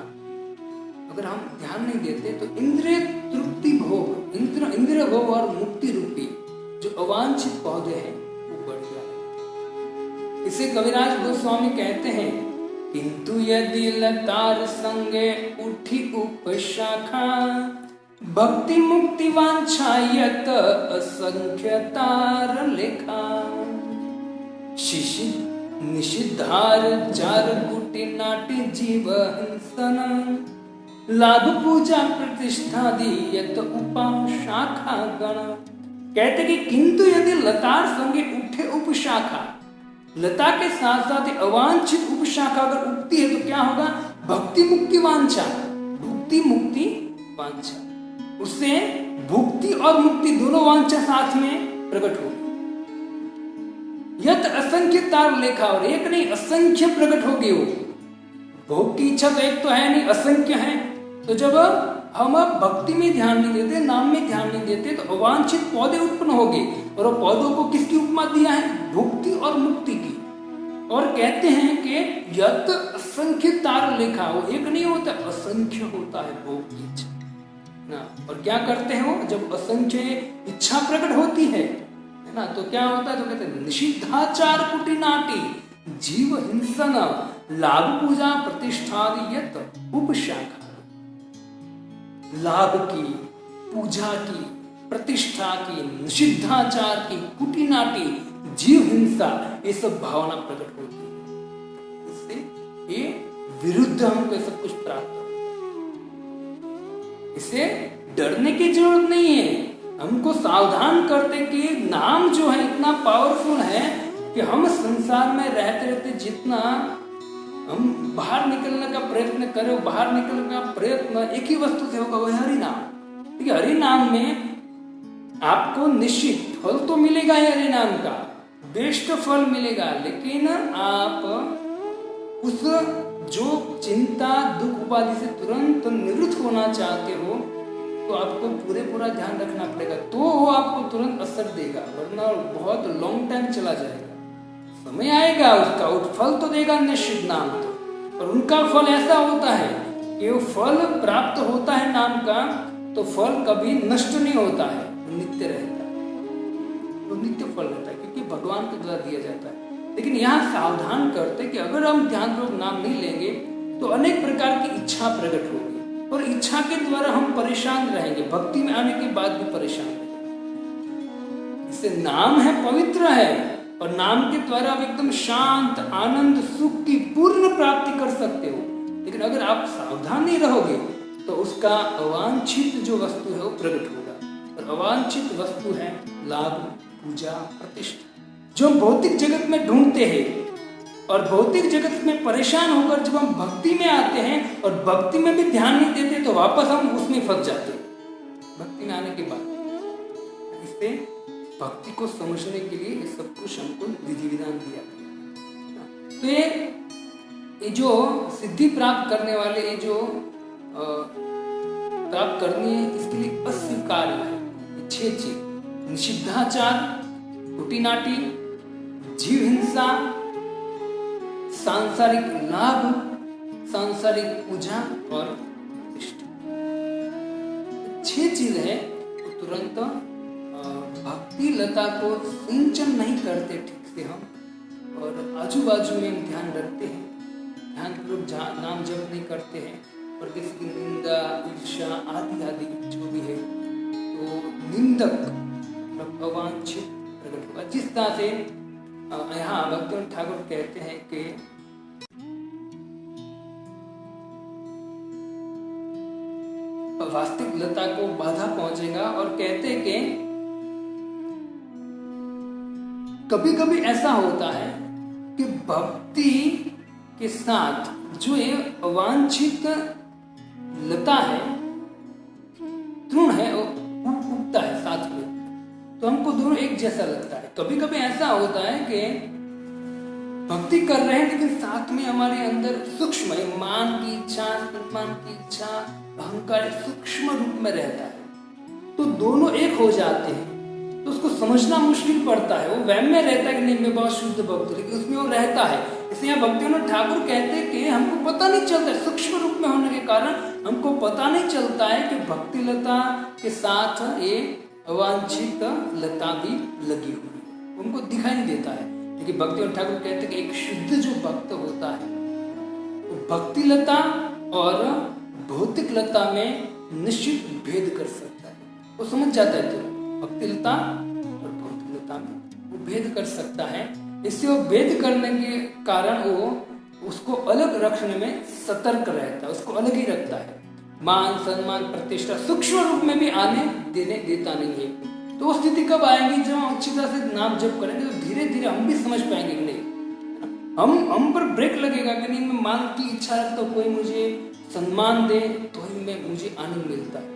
अगर हम ध्यान नहीं देते, तो इंद्रिय तृप्ति भोग, इंद्रिय भोग और मुक्ति रूपी जो अवांछित पौधे हैं वो बढ़ जाए। इसे कविराज गोस्वामी कहते हैं, किंतु यदि लतार संगे उठी उपशाखा, भक्ति मुक्ति वांछायत असंख्य तार लेखा, शिशिर निषिद्धार चार कुटी नाटी जीव हिंसन, लाभ पूजा प्रतिष्ठा दीयत उपाशाखा गण। कहते कि किंतु यदि लतार संगे उठे उपशाखा, लता के साथ साथ अवांछित उपशाखा अगर उगती है, तो क्या होगा? भक्ति मुक्ति वांछा, भुक्ति मुक्ति वांछा, उससे भुक्ति और मुक्ति दोनों वांछा साथ में प्रकट होगी। यत असंख्य तार लेखा, और एक नहीं असंख्य प्रकट होगी वो। भोग की इच्छा तो एक तो है नहीं, असंख्य है। तो जब हम भक्ति में ध्यान नहीं देते, नाम में ध्यान नहीं देते, तो अवांछित पौधे उत्पन्न होंगे। और पौधों को किसकी उपमा दिया है? भुक्ति और मुक्ति की। और कहते हैं कि यत असंख्य तार लेखा, वो एक नहीं होता, असंख्य होता है भोग की इच्छा ना। और क्या करते हैं वो? जब असंख्य इच्छा प्रकट होती है ना, तो क्या होता है? तो कहते हैं निषिद्धाचार कुटिनाटी जीव हिंसन लाभ पूजा प्रतिष्ठादि यत उपशाखा। लाभ की, पूजा की, प्रतिष्ठा की, निषिद्धाचार की, कुटिनाटी, जीव हिंसा, ये सब भावना प्रकट होती है। इससे ये विरुद्ध हमको ये सब कुछ प्राप्त होता है। इसे डरने की जरूरत नहीं है। हमको सावधान करते कि नाम जो है इतना पावरफुल है कि हम संसार में रहते रहते जितना हम बाहर निकलने का प्रयत्न करें, बाहर निकलने का प्रयत्न एक ही वस्तु से होगा, वह हरि नाम। ठीक है, हरि नाम में आपको निश्चित फल तो मिलेगा ही, हरि नाम का बेस्ट फल मिलेगा। लेकिन आप उस जो चिंता दुख उपाधि से तुरंत निवृत्त होना चाहते हो, तो आपको पूरा ध्यान रखना पड़ेगा, तो वो आपको तुरंत असर देगा, वरना बहुत लॉन्ग टाइम चला जाएगा। समय आएगा उसका, वो फल तो देगा निश्चित नाम तो। और उनका फल ऐसा होता है कि वो फल प्राप्त होता है नाम का, तो फल कभी नष्ट नहीं होता है, नित्य रहता है, वो नित्य फल रहता है, क्योंकि भगवान के द्वारा दिया जाता है। लेकिन यहाँ सावधान करते कि अगर हम ध्यानपूर्वक नाम नहीं लेंगे तो अनेक प्रकार की इच्छा प्रकट होगी, और इच्छा के द्वारा हम परेशान रहेंगे, भक्ति में आने के बाद भी परेशान रहेंगे। इससे नाम है, पवित्र है, और नाम के द्वारा आप एकदम शांत, आनंद, सुख की पूर्ण प्राप्ति कर सकते हो। लेकिन अगर आप सावधान नहीं रहोगे तो उसका अवांछित जो वस्तु है वो प्रकट होगा। और अवांछित वस्तु है लाभ, पूजा, प्रतिष्ठा, जो हम भौतिक जगत में ढूंढते हैं। और भौतिक जगत में परेशान होकर जब हम भक्ति में आते हैं और भक्ति में भी ध्यान नहीं देते, तो वापस हम उसमें फंस जाते हैं भक्ति में आने के बाद। इससे भक्ति को समझने के लिए ये सब कुछ हमको विधि विधान दिया गया। तो ये जो सिद्धि प्राप्त करने वाले, ये जो प्राप्त करनी है, इसके लिए अस्वीकार्य है 6 चीज: निषिद्धाचार, कुटिनाटी, जीव हिंसा, सांसारिक लाभ, सांसारिक पूजा और प्रतिष्ठा। 6 चीज है। तो तुरंत भक्ति लता को सिंचन नहीं करते ठीक से हम, और आजू बाजू में ध्यान रखते हैं, ध्यानपूर्वक नाम जप नहीं करते हैं, और किसी की निंदा, ईर्ष्या आदि आदि जो भी है, तो निंदक मतलब अवांछित प्रकट होगा। जिस तरह से यहाँ भक्तिवंत ठाकुर कहते हैं कि वास्तविक लता को बाधा पहुंचेगा, और कहते हैं कि कभी कभी ऐसा होता है कि भक्ति के साथ जो ये अवांछित लता है, तृण है, वो उगता है साथ में, तो हमको दोनों एक जैसा लगता है। कभी कभी ऐसा होता है कि भक्ति कर रहे हैं, लेकिन साथ में हमारे अंदर सूक्ष्म मान की इच्छा, सम्मान की इच्छा, अहंकार सूक्ष्म रूप में रहता है, तो दोनों एक हो जाते हैं। तो उसको समझना मुश्किल पड़ता है, वो वहम में रहता है कि नहीं मैं बहुत शुद्ध भक्त, लेकिन उसमें वो रहता है। इसलिए भक्तिवंत ठाकुर कहते हैं कि हमको पता नहीं चलता, सूक्ष्म रूप में होने के कारण हमको पता नहीं चलता है कि भक्ति लता के साथ ये अवांछित लता भी लगी हुई है, उनको दिखाई नहीं देता है। लेकिन भक्तिवंत ठाकुर कहते हैं कि एक शुद्ध जो भक्त होता है, वो भक्ति लता और भौतिक लता में निश्चित भेद कर सकता है, वो समझ जाता है। तो भक्ति लता और भौतिक लता में वो भेद कर सकता है। इससे वो भेद करने के कारण वो उसको अलग रखने में सतर्क रहता है, उसको अलग ही रखता है। मान, सम्मान, प्रतिष्ठा सूक्ष्म रूप में भी आने देने देता नहीं है। तो वो स्थिति कब आएगी? जब हम अच्छी तरह से नाम जप करेंगे, तो धीरे धीरे हम भी समझ पाएंगे कि नहीं, हम पर ब्रेक लगेगा कि नहीं, मैं मान की इच्छा रखता हूं, कोई मुझे सम्मान दे तो ही मैं मुझे आनंद मिलता है।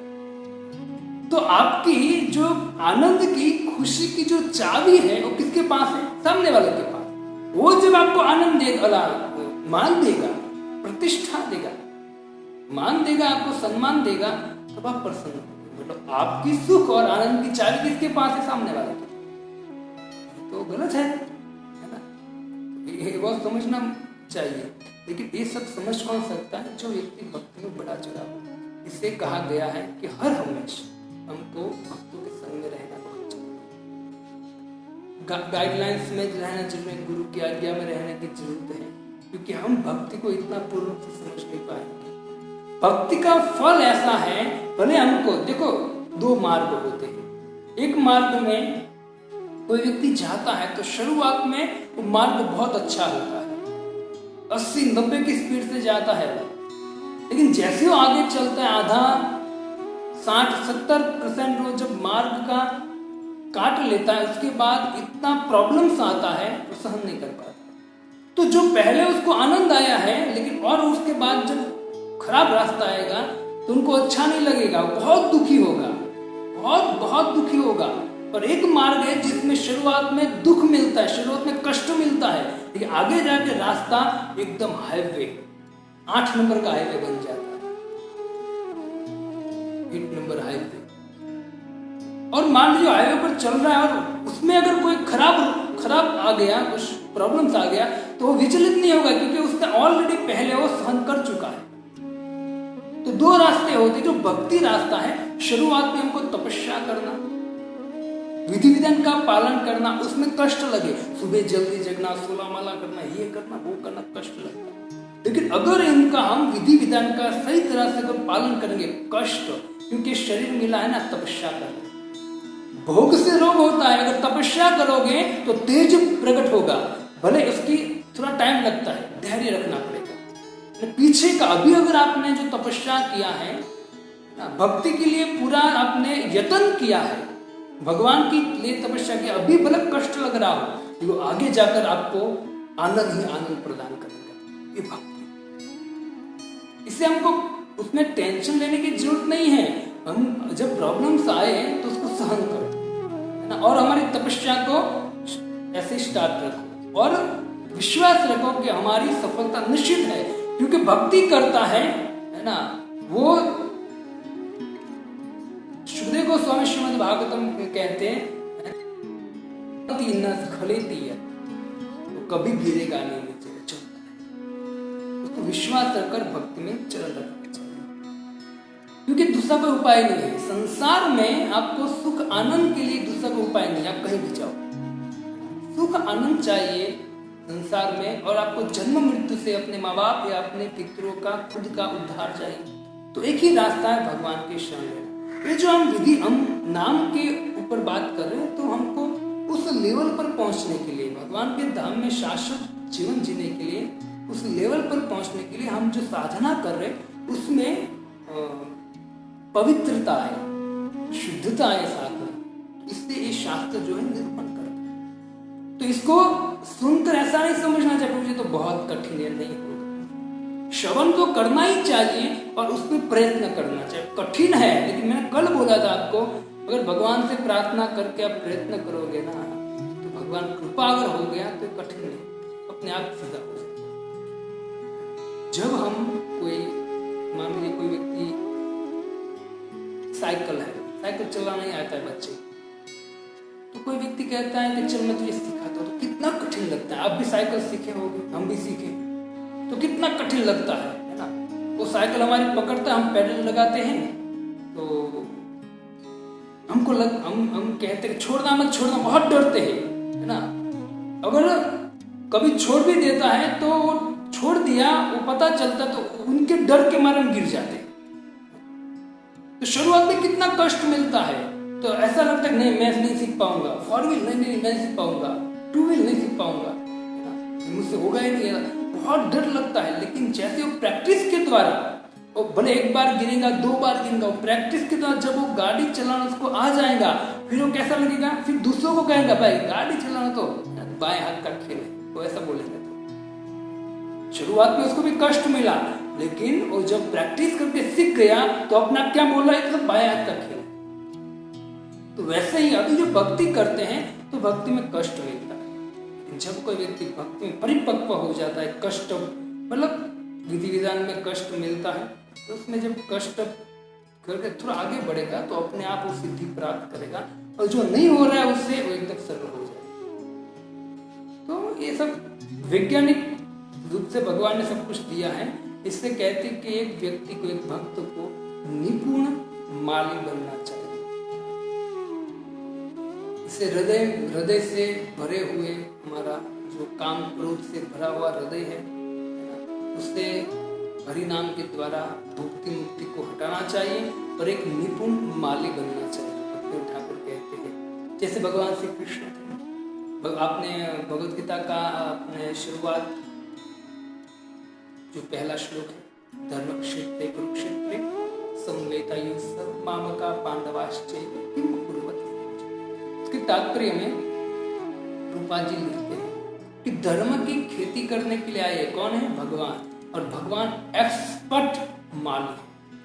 तो आपकी जो आनंद की, खुशी की जो चाबी है वो किसके पास है? सामने वाले के पास। वो जब आपको आनंद देगा, मान देगा, प्रतिष्ठा देगा, मान देगा, आपको सम्मान देगा, तब आप प्रसन्न होंगे। मतलब आपकी सुख और आनंद की चाबी किसके पास है? सामने वाले के। तो गलत है ना? ये बहुत समझना चाहिए। लेकिन ये सब समझ कौन सकता है? जो व्यक्ति भक्ति में बड़ा चढ़ा हो। इससे कहा गया है कि हर हमेशा हमको भक्तों के संग में रहना बहुत चाहिए। गाइडलाइंस में रहना जरूरी है, गुरु की आज्ञा में रहने की जरूरत है, क्योंकि हम भक्ति को इतना पूर्ण रूप से समझ नहीं पाएंगे। भक्ति का फल ऐसा है, भले हमको देखो, दो मार्ग होते हैं। एक मार्ग में कोई व्यक्ति जाता है तो शुरुआत में वो मार्ग बहुत अच्छा होता है, 80-90 की स्पीड से जाता है, लेकिन जैसे वो आगे चलता है, आधा 60-70% वो जब मार्ग का काट लेता है, उसके बाद इतना प्रॉब्लम्स आता है वो सहन नहीं कर पाता। तो जो पहले उसको आनंद आया है, लेकिन और उसके बाद जब खराब रास्ता आएगा तो उनको अच्छा नहीं लगेगा, बहुत दुखी होगा, बहुत दुखी होगा। और एक मार्ग है जिसमें शुरुआत में दुख मिलता है, शुरुआत में कष्ट मिलता है, लेकिन आगे जाके रास्ता एकदम हाईवे, 8 नंबर का हाईवे बन जाता है, 8 नंबर हाईवे। और मान लीजिए हाईवे पर चल रहा है और उसमें अगर कोई खराब आ गया, कुछ प्रॉब्लम्स आ गया, तो वो विचलित नहीं होगा, क्योंकि उसने ऑलरेडी पहले वो सहन कर चुका है। तो दो रास्ते होते, जो भक्ति रास्ता है, शुरुआत में हमको तपस्या करना, विधि विधान का पालन करना, उसमें कष्ट लगे, सुबह जल्दी जगना, 16 माला करना, ये करना, वो करना, कष्ट लगता है। लेकिन अगर इनका हम विधि विधान का सही तरह से अगर पालन करेंगे, कष्ट, क्योंकि शरीर मिला है ना तपस्या करने, भोग से रोग होता है, अगर तपस्या करोगे तो तेज प्रकट होगा, भले उसकी थोड़ा टाइम लगता है, धैर्य रखना पड़ेगा। पीछे का अभी अगर आपने जो तपस्या किया है, भक्ति के लिए पूरा आपने यत्न किया है, भगवान की लिए तपस्या की, अभी भले कष्ट लग रहा हो, तो आगे जाकर आपको आनंद ही आनंद प्रदान करेगा, ये भक्ति। इससे हमको उसमें टेंशन लेने की जरूरत नहीं है। हम जब प्रॉब्लम्स आए तो उसको सहन करो, है ना, और हमारी तपस्या को ऐसे स्टार्ट रखो और विश्वास रखो कि हमारी सफलता निश्चित है, क्योंकि भक्ति करता है ना, वो सुखदेव गोस्वामी श्रीमद् भागवतम कहते हैं, तो कभी गिरेगा नहीं नीचे, चलता है। उसको विश्वास रखकर भक्ति में चल रखना चाहिए, क्योंकि दूसरा कोई उपाय नहीं है संसार में। आपको सुख आनंद के लिए दूसरा कोई उपाय नहीं, आप कहीं भी जाओ, सुख आनंद चाहिए संसार में, और आपको जन्म मृत्यु से अपने माँ बाप या अपने पितरों का, खुद का उद्धार चाहिए। तो एक ही रास्ता है भगवान के शरण में। ये जो हम नाम के ऊपर बात कर रहे हैं, तो हमको उस लेवल पर पहुंचने के लिए, भगवान के धाम में शाश्वत जीवन जीने के लिए, उस लेवल पर पहुंचने के लिए हम जो साधना कर रहे हैं, उसमें पवित्रता है, शुद्धता है साथ में। इसलिए ये शास्त्र जो है निरूपण करता है। तो इसको सुनकर ऐसा नहीं समझना चाहिए मुझे तो बहुत कठिन है, नहीं होगा। श्रवण तो करना ही चाहिए और उसमें प्रयत्न करना चाहिए। कठिन है, लेकिन मैंने कल बोला था आपको, अगर भगवान से प्रार्थना करके आप प्रयत्न करोगे ना, तो भगवान कृपा अगर हो गया तो कठिन नहीं, अपने आप सीधा हो जाएगा। जब हम कोई, मान लीजिए कोई व्यक्ति साइकिल चलाना नहीं आता है बच्चे, तो कोई व्यक्ति कहता है कि चल मैं तुझे सिखाता हूं, तो कितना कठिन लगता है। आप भी साइकिल सीखे होगे, हम भी सीखे, तो कितना कठिन लगता है ना। वो साइकिल हमारी पकड़ता है, हम पेडल लगाते हैं, तो हमको हम कहते हैं छोड़ना मत छोड़ना, बहुत डरते हैं, है ना। अगर कभी छोड़ भी देता है तो वो छोड़ दिया, वो पता चलता तो उनके डर के मारे हम गिर जाते हैं। तो शुरुआत में कितना कष्ट मिलता है, तो ऐसा लगता है नहीं मैं नहीं सीख पाऊंगा, 4 व्हील नहीं मैं सीख पाऊंगा, 2 व्हील नहीं सीख पाऊंगा, मुझसे होगा ही नहीं, बहुत डर लगता है। लेकिन जैसे वो प्रैक्टिस के द्वारा, वो भले एक बार गिरेगा, 2 बार गिरेगा, वो प्रैक्टिस के द्वारा जब वो गाड़ी चलाना उसको आ जाएगा, फिर वो कैसा लगेगा, फिर दूसरों को कहेगा भाई गाड़ी चलाना तो बाएं हाथ का खेल है, वो ऐसा बोलेंगे। तो शुरुआत में उसको भी कष्ट मिला, लेकिन वो जब प्रैक्टिस करके सीख गया तो अपना क्या बोला, ये तो बाएं हाथ का खेल। तो वैसे ही अभी जो भक्ति करते हैं तो भक्ति में कष्ट मिलता है। जब कोई व्यक्ति भक्ति में परिपक्व हो जाता है, कष्ट मतलब विधि विधान में कष्ट मिलता है, तो उसमें जब कष्ट करके थोड़ा आगे बढ़ेगा तो अपने आप वो सिद्धि प्राप्त करेगा, और जो नहीं हो रहा है उससे वो एकदम सरल हो जाएगा। तो ये सब वैज्ञानिक रूप से भगवान ने सब कुछ दिया है। इससे कहते हैं कि एक व्यक्ति को, एक भक्त को निपुण माली बनना चाहिए। इससे हृदय से भरे हुए हमारा जो काम क्रोध से भरा हुआ हृदय है, उससे हरि नाम के द्वारा भुक्ति मुक्ति को हटाना चाहिए और एक निपुण माली बनना चाहिए। भक्ति ठाकुर कहते हैं जैसे भगवान श्री कृष्ण थे। आपने भगवद गीता का अपने शुरुआत जो पहला श्लोक है, धर्म क्षेत्रे कुरुक्षेत्रे संवेतायुः मामका पांडवाश्चैव किम कुर्वन्ति, उसके तात्पर्य में रूपा जी लिखते हैं कि धर्म की खेती करने के लिए आए कौन है? भगवान। और भगवान एक्सपर्ट माली,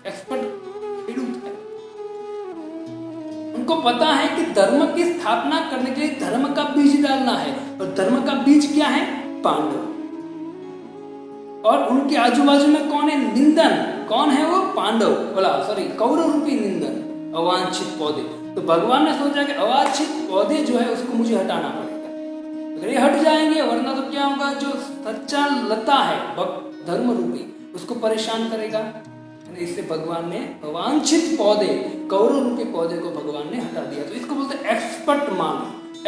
एक्सपर्ट खेडूत है। उनको पता है कि धर्म की स्थापना करने के लिए धर्म का बीज डालना है, और धर्म का बीज क्या है? पांडव। और उनके आजू बाजू में कौन है? निंदन। कौन है वो? पांडव, कौरव रूपी निंदन, अवांछित पौधे। तो भगवान ने सोचा कि अवांछित पौधे जो है उसको मुझे हटाना पड़ेगा। अगर ये हट जाएंगे, वरना तो क्या होगा, जो सच्चा लता है धर्म रूपी उसको परेशान करेगा। इससे भगवान ने अवांछित पौधे, कौरव रूपी पौधे को भगवान ने हटा दिया। तो इसको बोलते हैं एक्सपर्ट मान,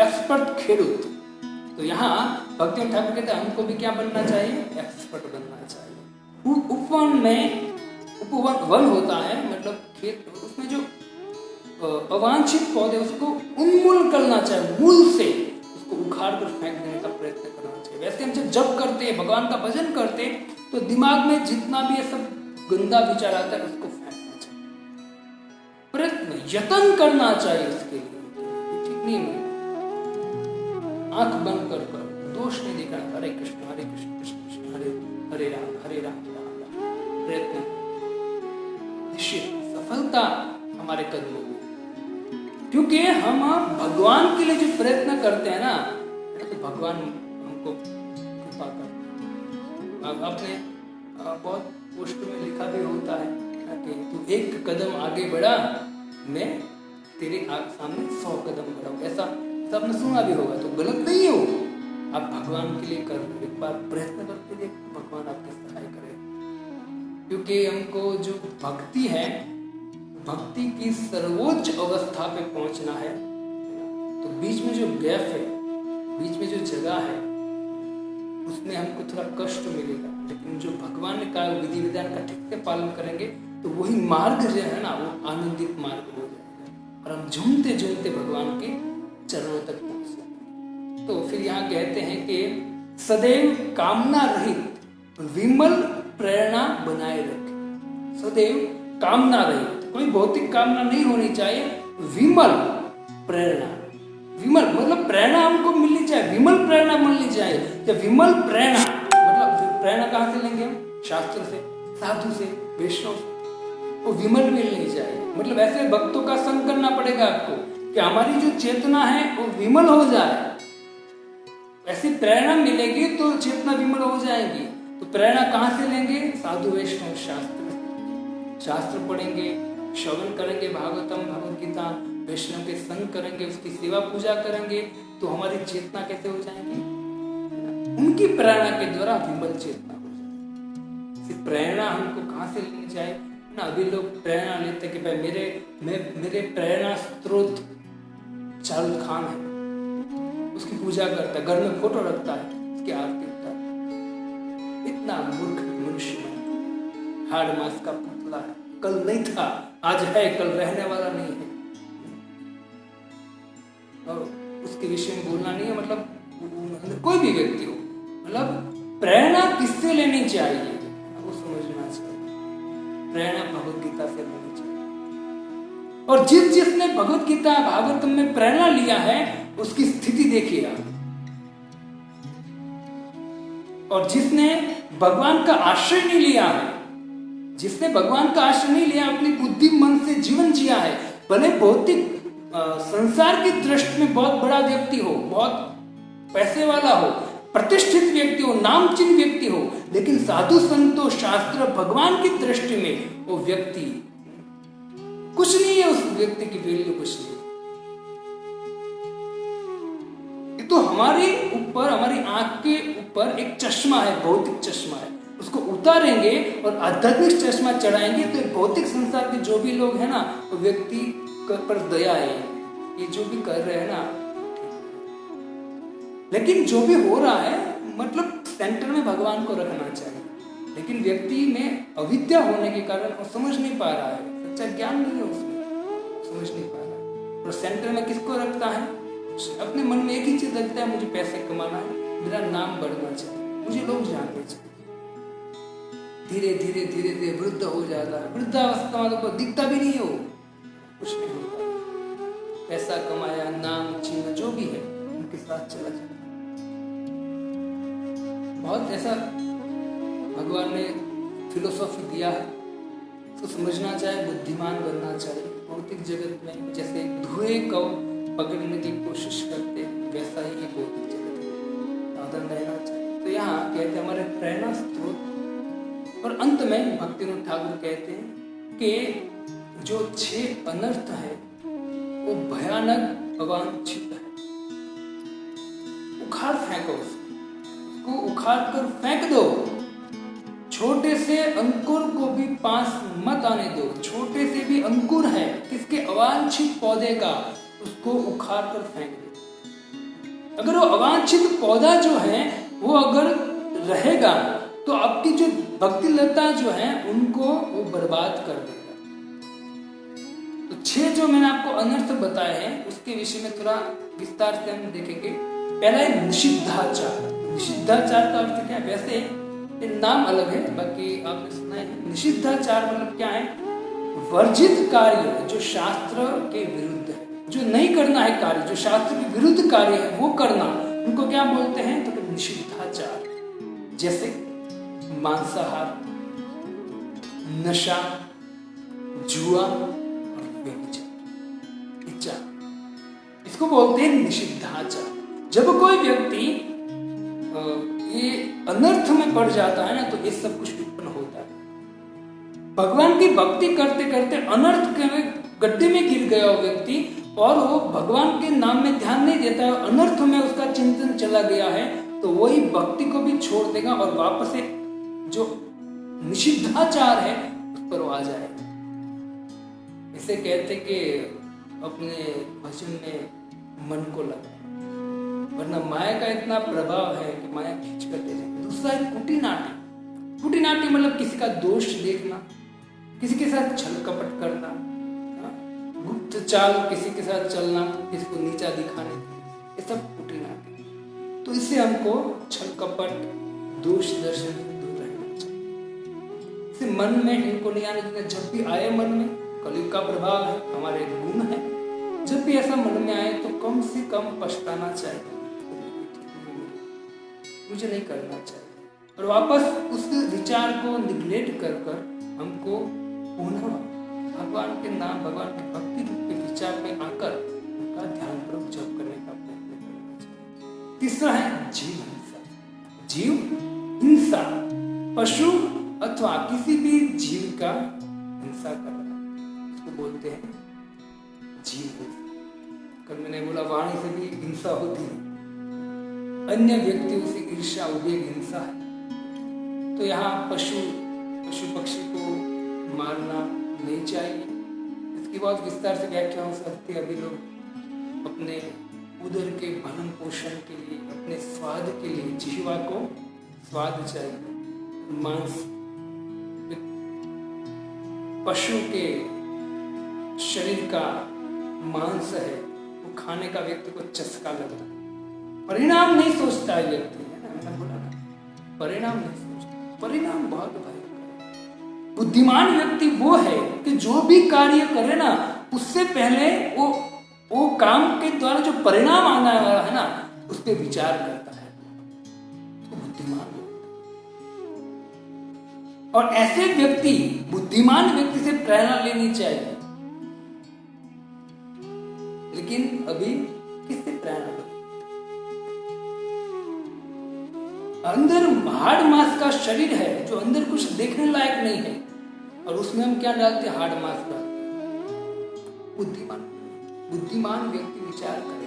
एक्सपर्ट खेडूत। तो यहाँ भक्ति ठाकुर कहते हैं हमको भी क्या बनना चाहिए? एक्सपर्ट बनना चाहिए। उपवन में उपवन होता है, मतलब खेत, उसमें जो अवांछित पौधे उसको उन्मूलन करना चाहिए, मूल से उसको उखाड़ कर फेंक देने का प्रयत्न करना चाहिए। वैसे हम जब जप करते हैं, भगवान का भजन करते हैं, तो दिमाग में जितना भी ये सब गंदा विचार आता है उसको फेंकना चाहिए, प्रयत्न यत्न करना चाहिए उसके लिए। ठीक नहीं है, आंख बंद कर दोष नहीं दिखाना। हरे कृष्ण कृष्ण कृष्ण हरे हरे राम राम राम। प्रयत्न निश्चित सफलता हमारे कदमों में, क्योंकि हम भगवान के लिए जो प्रयत्न करते हैं ना, तो भगवान हमको कृपा करते हैं। आपने बहुत पोस्ट में लिखा भी होता है कि तू एक कदम आगे बढ़ा, मैं तेरे सामने 100 कदम बढ़ाऊं। ऐसा आपने सुना भी होगा, तो गलत नहीं है वो। आप भगवान के लिए कर एक बार प्रयत्न करके देख, भगवान आपकी सहाय करे। क्योंकि हमको जो भक्ति है, भक्ति की सर्वोच्च अवस्था पे पहुंचना है, तो बीच में जो गैप है, बीच में जो जगह है, उसमें हमको थोड़ा कष्ट मिलेगा। लेकिन जो भगवान ने कहा विधि विधान का ठीक से पालन करेंगे, तो वही मार्ग जो है ना, वो आनंदित मार्ग हो जाएगा और हम झूमते झूमते भगवान के चरणों तक पहुंच सकते। तो फिर यहाँ कहते हैं कि सदैव कामना रहित विमल प्रेरणा बनाए रखे। सदैव कामना रहित, कोई भौतिक कामना नहीं होनी चाहिए। विमल प्रेरणा, विमल मतलब प्रेरणा हमको मिलनी चाहिए, विमल प्रेरणा मिलनी चाहिए। जब विमल प्रेरणा मतलब प्रेरणा कहाँ से लेंगे हम? शास्त्र से, साधु से, वैष्णव से। वो विमल मिलनी चाहिए, मतलब ऐसे भक्तों का संग करना पड़ेगा आपको कि हमारी जो चेतना है वो विमल हो जाए। ऐसी प्रेरणा मिलेगी तो चेतना विमल हो जाएगी। तो प्रेरणा कहाँ से लेंगे? साधु वैष्णव शास्त्र पढ़ेंगे, श्रवण करेंगे, भागवतम भगवद गीता, वैष्णव के संग करेंगे, उसकी सेवा पूजा करेंगे, तो हमारी चेतना कैसे हो जाएगी? उनकी प्रेरणा के द्वारा विमल चेतना हो जाएगी। प्रेरणा हमको कहाँ से लेनी चाहिए ना? अभी लोग प्रेरणा लेते कि भाई मेरे प्रेरणा स्रोत शाहरुख खान है, उसकी पूजा करता है, घर में फोटो रखता है, उसकी आरती करता है। इतना मूर्ख मनुष्य, हाड़ मांस का पुतला है। कल नहीं था, आज है, कल रहने वाला नहीं है। और उसके विषय में बोलना नहीं है, मतलब कोई भी व्यक्ति हो, मतलब प्रेरणा किससे लेनी चाहिए वो समझना चाहिए। प्रेरणा भगवद गीता से लेनी चाहिए। और जिसने भगवद गीता भागवतम में प्रेरणा लिया है, उसकी स्थिति देखिए आप। और जिसने भगवान का आश्रय नहीं लिया है, जिसने भगवान का आश्रय नहीं लिया, अपनी बुद्धि मन से जीवन जिया है, भले भौतिक संसार की दृष्टि में बहुत बड़ा व्यक्ति हो, बहुत पैसे वाला हो, प्रतिष्ठित व्यक्ति हो, नामचीन व्यक्ति हो, लेकिन साधु संतों, शास्त्र, भगवान की दृष्टि में वो व्यक्ति कुछ नहीं है, उस व्यक्ति की वैल्यू कुछ नहीं। ये तो हमारे ऊपर, हमारी आंख के ऊपर एक चश्मा है, भौतिक चश्मा है, उसको उतारेंगे और आध्यात्मिक चश्मा चढ़ाएंगे तो भौतिक संसार के जो भी लोग हैं ना, वो व्यक्ति पर दया है, ये जो भी कर रहे हैं ना। लेकिन जो भी हो रहा है, मतलब सेंटर में भगवान को रखना चाहिए, लेकिन व्यक्ति में अविद्या होने के कारण वो समझ नहीं पा रहा है, सच्चा ज्ञान नहीं है उसमें, समझ नहीं पा रहा है। और सेंटर में किसको रखता है? अपने मन में एक ही चीज रखता है, मुझे पैसे कमाना है, मेरा नाम बढ़ना चाहिए, मुझे लोग जानने चाहिए। धीरे धीरे धीरे धीरे वृद्ध हो जाता है, वृद्धावस्था वालों को दिखता भी नहीं हो, कुछ नहीं होता, पैसा कमाया, नाम चिन्ह जो भी है उनके साथ चला जाता। बहुत ऐसा भगवान ने फिलोसॉफी दिया है, उसको समझना चाहिए, बुद्धिमान बनना चाहिए। भौतिक जगत में जैसे धुएं को पकड़ने की कोशिश करते वैसा ही भौतिक जगत में साधन रहना चाहिए। तो यहाँ कहते हैं हमारे प्रेरणा स्रोत। और अंत में भक्तिनाथ ठाकुर कहते हैं कि जो 6 अनर्थ है वो भयानक अवांछित है, उखाड़ फेंको उसको उखाड़ कर फेंक दो। छोटे से अंकुर को भी पास मत आने दो। छोटे से भी अंकुर है किसके? अवांछित पौधे का, उसको उखाड़ कर फेंक दो। अगर वो अवांछित पौधा जो है वो अगर रहेगा तो आपकी जो भक्ति लता जो है उनको वो बर्बाद कर देगा। तो 6 जो मैंने आपको अनर्थ बताए हैं उसके विषय में थोड़ा विस्तार से हम देखेंगे। पहला है निषिद्धाचार। निषिद्धाचार का अर्थ क्या है? वैसे ये नाम अलग है, बाकी आपने सुना है। निषिद्धाचार मतलब क्या है? वर्जित कार्य जो शास्त्र के विरुद्ध है, जो नहीं करना है कार्य, जो शास्त्र के विरुद्ध कार्य है वो करना, उनको क्या बोलते हैं? तो निषिद्धाचार। जैसे मांसाहार, नशा, जुआ और व्यभिचार, इच्छा, इसको बोलते हैं निषिद्धाचार। जब कोई व्यक्ति ये अनर्थ में पड़ जाता है ना तो ये सब कुछ उत्पन्न होता है। भगवान की भक्ति करते करते अनर्थ के गड्ढे में गिर गया वो व्यक्ति और वो भगवान के नाम में ध्यान नहीं देता है, अनर्थ में उसका चिंतन चला गया है, तो वही भक्ति को भी छोड़ देगा और वापस से जो निषिद्धाचार है उस पर वो आ जाएगा। इसे कहते कि अपने भजन में मन को लगा, वरना माया का इतना प्रभाव है कि माया खींच कर ले जाए। दूसरा है कुटिनाटी। कुटिनाटी मतलब किसी का दोष देखना, किसी के साथ छल कपट करना, गुप्त चाल किसी के साथ चलना, किसी को नीचा दिखाने, ये सब कुटिनाटी। तो इससे हमको छल कपट, दोष दर्शन से दूर रहना चाहिए। इसे मन में इनको नहीं आने देना। जब भी आए मन में, कलयुग का प्रभाव है, हमारे गुण है, जब भी ऐसा मन में आए तो कम से कम पछताना चाहिए, मुझे नहीं करना चाहिए, और वापस उस विचार को निग्लेक्ट कर कर हमको पुनः भगवान के नाम, भगवान की भक्ति के विचार में आकर उनका ध्यान पूर्वक जप करने का प्रयत्न करना चाहिए। तीसरा है जीव हिंसा। जीव हिंसा, पशु अथवा किसी भी जीव का हिंसा करना, इसको बोलते हैं जीव हिंसा। कल मैंने बोला वाणी से भी हिंसा होती है, अन्य व्यक्तियों से ईर्ष्या उद्वेग हिंसा है। तो यहाँ पशु पक्षी को मारना नहीं चाहिए। इसकी बहुत विस्तार से व्याख्या हो सकती है। अभी लोग अपने उदर के भरण पोषण के लिए, अपने स्वाद के लिए, जिह्वा को स्वाद चाहिए, मांस, पशु के शरीर का मांस है वो खाने का व्यक्ति को चस्का लगता है। परिणाम नहीं सोचता है व्यक्ति, है ना, मैंने बोला ना, परिणाम नहीं सोचता। परिणाम बहुत भयंकर है। बुद्धिमान व्यक्ति वो है कि जो भी कार्य करे ना उससे पहले वो काम के द्वारा जो परिणाम आना वाला है ना उस पर विचार करता है, तो बुद्धिमान व्यक्ति। और ऐसे व्यक्ति, बुद्धिमान व्यक्ति से प्रेरणा लेनी चाहिए। लेकिन अभी किससे प्रेरणा लो? अंदर हार्ड मास का शरीर है जो अंदर कुछ देखने लायक नहीं है, और उसमें हम क्या डालते हैं? हार्ड मास डालते हैं। बुद्धिमान व्यक्ति विचार करेगा,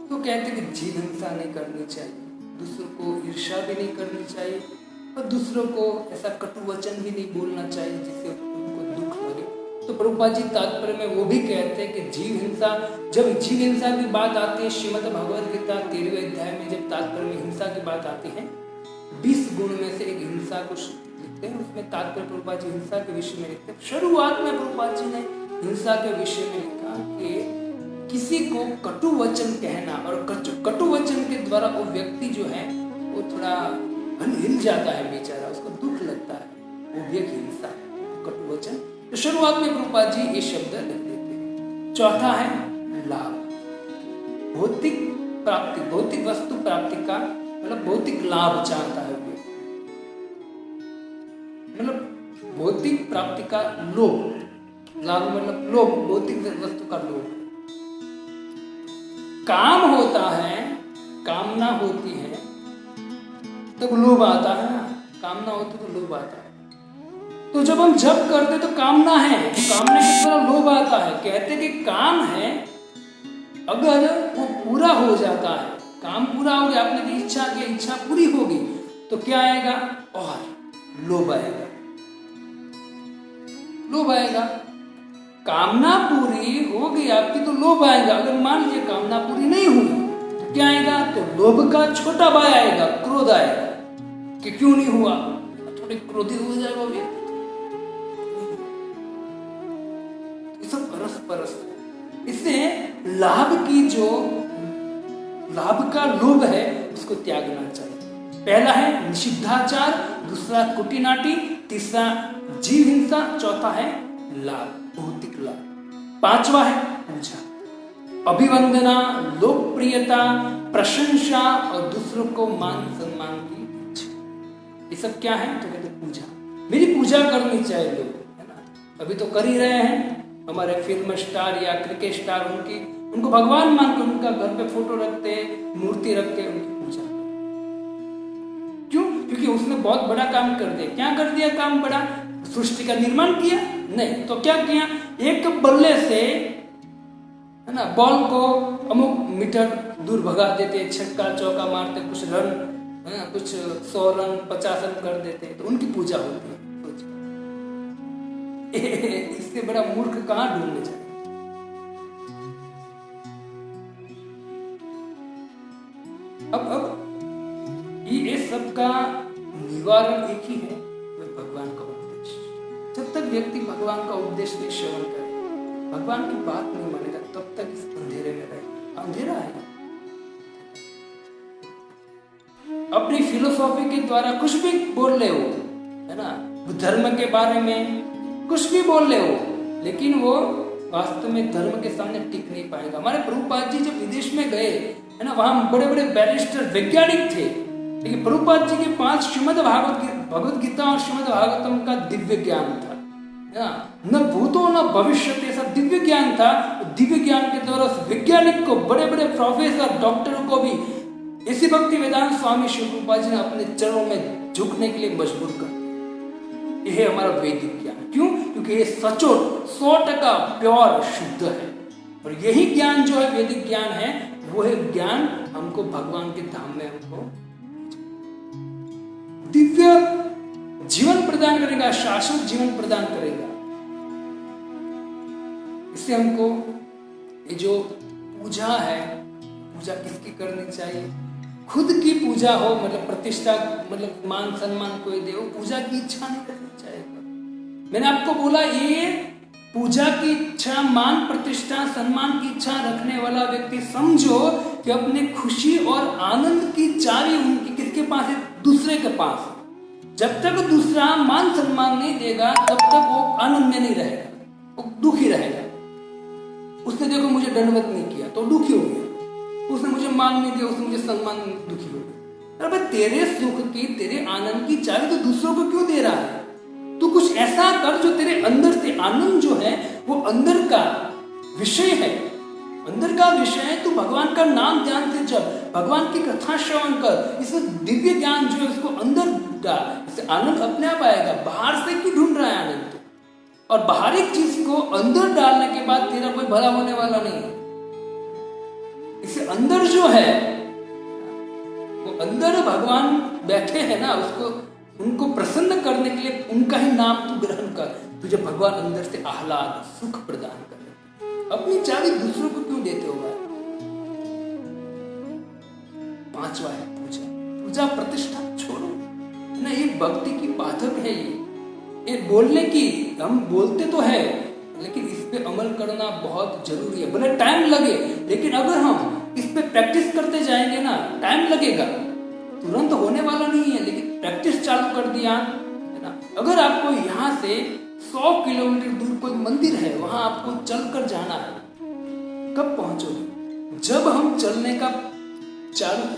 तो कहते हैं कि जीव हिंसा नहीं करनी चाहिए, दूसरों को ईर्ष्या भी नहीं करनी चाहिए, और दूसरों को ऐसा कटु वचन भी नहीं बोलना चाहिए जिससे उनको दुख लगे। तो प्रभुपाद जी तात्पर्य में वो भी कहते हैं कि जीव हिंसा, जब जीव हिंसा की बात आती है श्रीमद् भगवद गीता 13वें अध्याय में, जब तात्पर्य में हिंसा की बात आती है, 20 गुण में से एक हिंसा को लिखते हैं, उसमें तात्पर्य प्रभुपाद जी हिंसा के विषय में लिखते हैं। शुरुआत में प्रभुपाद जी ने हिंसा के विषय में लिखा कि किसी को कटु वचन कहना, और कटु वचन के द्वारा वो व्यक्ति जो है वो थोड़ा हिल जाता है बेचारा, उसको दुख लगता है, वो भी एक हिंसा है, कटु वचन। तो शुरुआत में प्रभुपाद जी ये शब्द लिख देते हैं। चौथा है लाभ, भौतिक प्राप्ति, भौतिक वस्तु प्राप्ति का मतलब भौतिक लाभ चाहता है व्यक्ति, मतलब भौतिक प्राप्ति का लोभ, लाभ मतलब लोभ, भौतिक वस्तु का लोभ। काम होता है, कामना होती है तब लोभ आता है ना, कामना होती तो लोभ आता है। तो जब हम जप करते तो कामना है, तो कामना के द्वारा लोभ आता है। कहते कि काम है, अगर वो पूरा हो जाता है, काम पूरा हो गया, आपने की इच्छा की इच्छा पूरी होगी, तो क्या आएगा? और लोभ आएगा, लोभ आएगा। कामना पूरी हो गई आपकी तो लोभ आएगा। अगर मान लीजिए कामना पूरी नहीं हुई तो क्या आएगा? तो लोभ का छोटा भाई आएगा, क्रोध आएगा कि क्यों नहीं हुआ, थोड़े क्रोधित हो जाएगा व्यक्ति। ये सब परस इससे लाभ की जो लाभ का लोभ है उसको त्यागना चाहिए। पहला है निषिद्धाचार, दूसरा कुटिनाटी, तीसरा जीव हिंसा, चौथा है लाभ, भौतिक लाभ। पांचवा है पूजा, अभिवंदना, लोकप्रियता, प्रशंसा और दूसरों को मान सम्मान की इच्छा। ये सब क्या है? तो कहते पूजा, मेरी पूजा करनी चाहिए लोग, है ना। अभी तो कर ही रहे हैं, हमारे फिल्म स्टार या क्रिकेट स्टार उनको भगवान मानकर उनका घर पे फोटो रखते, मूर्ति रखते, उनकी पूजा। क्यों? क्योंकि उसने बहुत बड़ा काम कर दिया। क्या कर दिया काम बड़ा? सृष्टि का निर्माण किया? नहीं, तो क्या किया? एक बल्ले से, है ना, बॉल को अमुक मीटर दूर भगा देते, छक्का चौका मारते, कुछ रन, है ना, कुछ 100 रन 50 रन कर देते, तो उनकी पूजा होती है। इससे बड़ा मूर्ख कहां ढूंढने जाए। अब ये सब का निवारण एक ही है, भगवान का उपदेश। जब तक व्यक्ति भगवान का उपदेश नहीं श्रवण करे, भगवान की बात नहीं मानेगा, तब तक इस अंधेरे में रहेगा। अंधेरा है, अपनी फिलोसॉफी के द्वारा कुछ भी बोल ले हो, है ना, धर्म के बारे में कुछ भी बोल ले हो, लेकिन वो वास्तव में धर्म के सामने टिक नहीं पाएगा। हमारे प्रभुपाद जी जब विदेश में गए, है ना, वहां बड़े बड़े बैरिस्टर वैज्ञानिक थे, लेकिन प्रभुपाद जी के पास श्रीमद् भगवद गीता और श्रीमद् भागवतम का दिव्य ज्ञान था, न भूतो न भविष्य, ऐसा दिव्य ज्ञान था। दिव्य ज्ञान के द्वारा उस वैज्ञानिक को, बड़े बड़े प्रोफेसर डॉक्टर को भी इसी भक्ति वेदांत स्वामी श्री प्रभुपाद जी ने अपने चरणों में झुकने के लिए मजबूर कर दिया। यह है हमारा वैदिक ज्ञान। क्यों? क्योंकि ये सचोट 100% प्योर शुद्ध है, और यही ज्ञान जो है वैदिक ज्ञान है, वो है ज्ञान हमको भगवान के धाम में हमको दिव्य जीवन प्रदान करेगा, शाश्वत जीवन प्रदान करेगा। इससे हमको ये जो पूजा है, पूजा किसकी करनी चाहिए? खुद की पूजा हो, मतलब प्रतिष्ठा, मतलब मान सम्मान कोई दे, वो पूजा की इच्छा नहीं करनी चाहिए। मैंने आपको बोला, ये पूजा की इच्छा, मान प्रतिष्ठा सम्मान की इच्छा रखने वाला व्यक्ति समझो कि अपने खुशी और आनंद की चाबी उनकी किसके पास है? दूसरे के पास। जब तक दूसरा मान सम्मान नहीं देगा तब तक वो आनंद में नहीं रहेगा, वो दुखी रहेगा। उसने देखो मुझे दंडवत नहीं किया तो दुखी हो गया, उसने मुझे मान नहीं दिया, उसने मुझे सम्मान, दुखी हो गया। अरे भाई, तेरे सुख की, तेरे आनंद की चाबी तो दूसरों को क्यों दे रहा है? तू कुछ ऐसा कर जो तेरे अंदर से आनंद जो है वो अंदर का विषय है, अंदर का विषय है। तू भगवान का नाम ध्यान से जप, भगवान की कथा श्रवण कर, इसमें दिव्य ज्ञान जो है उसको अंदर डाल, इससे आनंद अपने आप आएगा। बाहर से क्यों ढूंढ रहा है आनंद? और बाहर एक चीज को अंदर डालने के बाद तेरा कोई भला होने वाला नहीं है। इसे अंदर जो है वो अंदर भगवान बैठे हैं ना, उसको उनको प्रसन्न करने के लिए उनका ही नाम तू ग्रहण कर। तुझे भगवान अंदर से आह्लाद सुख प्रदान कर। अपनी चाबी दूसरों को क्यों देते हो भाई? पांचवा है पूजा। पूजा प्रतिष्ठा छोड़ो ना, ये भक्ति की बाधक है। ये बोलने की, हम बोलते तो है लेकिन इस पे अमल करना बहुत जरूरी है। भले टाइम लगे, लेकिन अगर हम इस पे प्रैक्टिस करते जाएंगे ना, टाइम लगेगा, तुरंत होने वाला नहीं है, लेकिन प्रैक्टिस चालू कर दिया है ना। अगर आपको यहाँ से 100 किलोमीटर दूर कोई मंदिर है, वहां आपको चलकर जाना है, कब पहुंचोगे? जब हम चलने का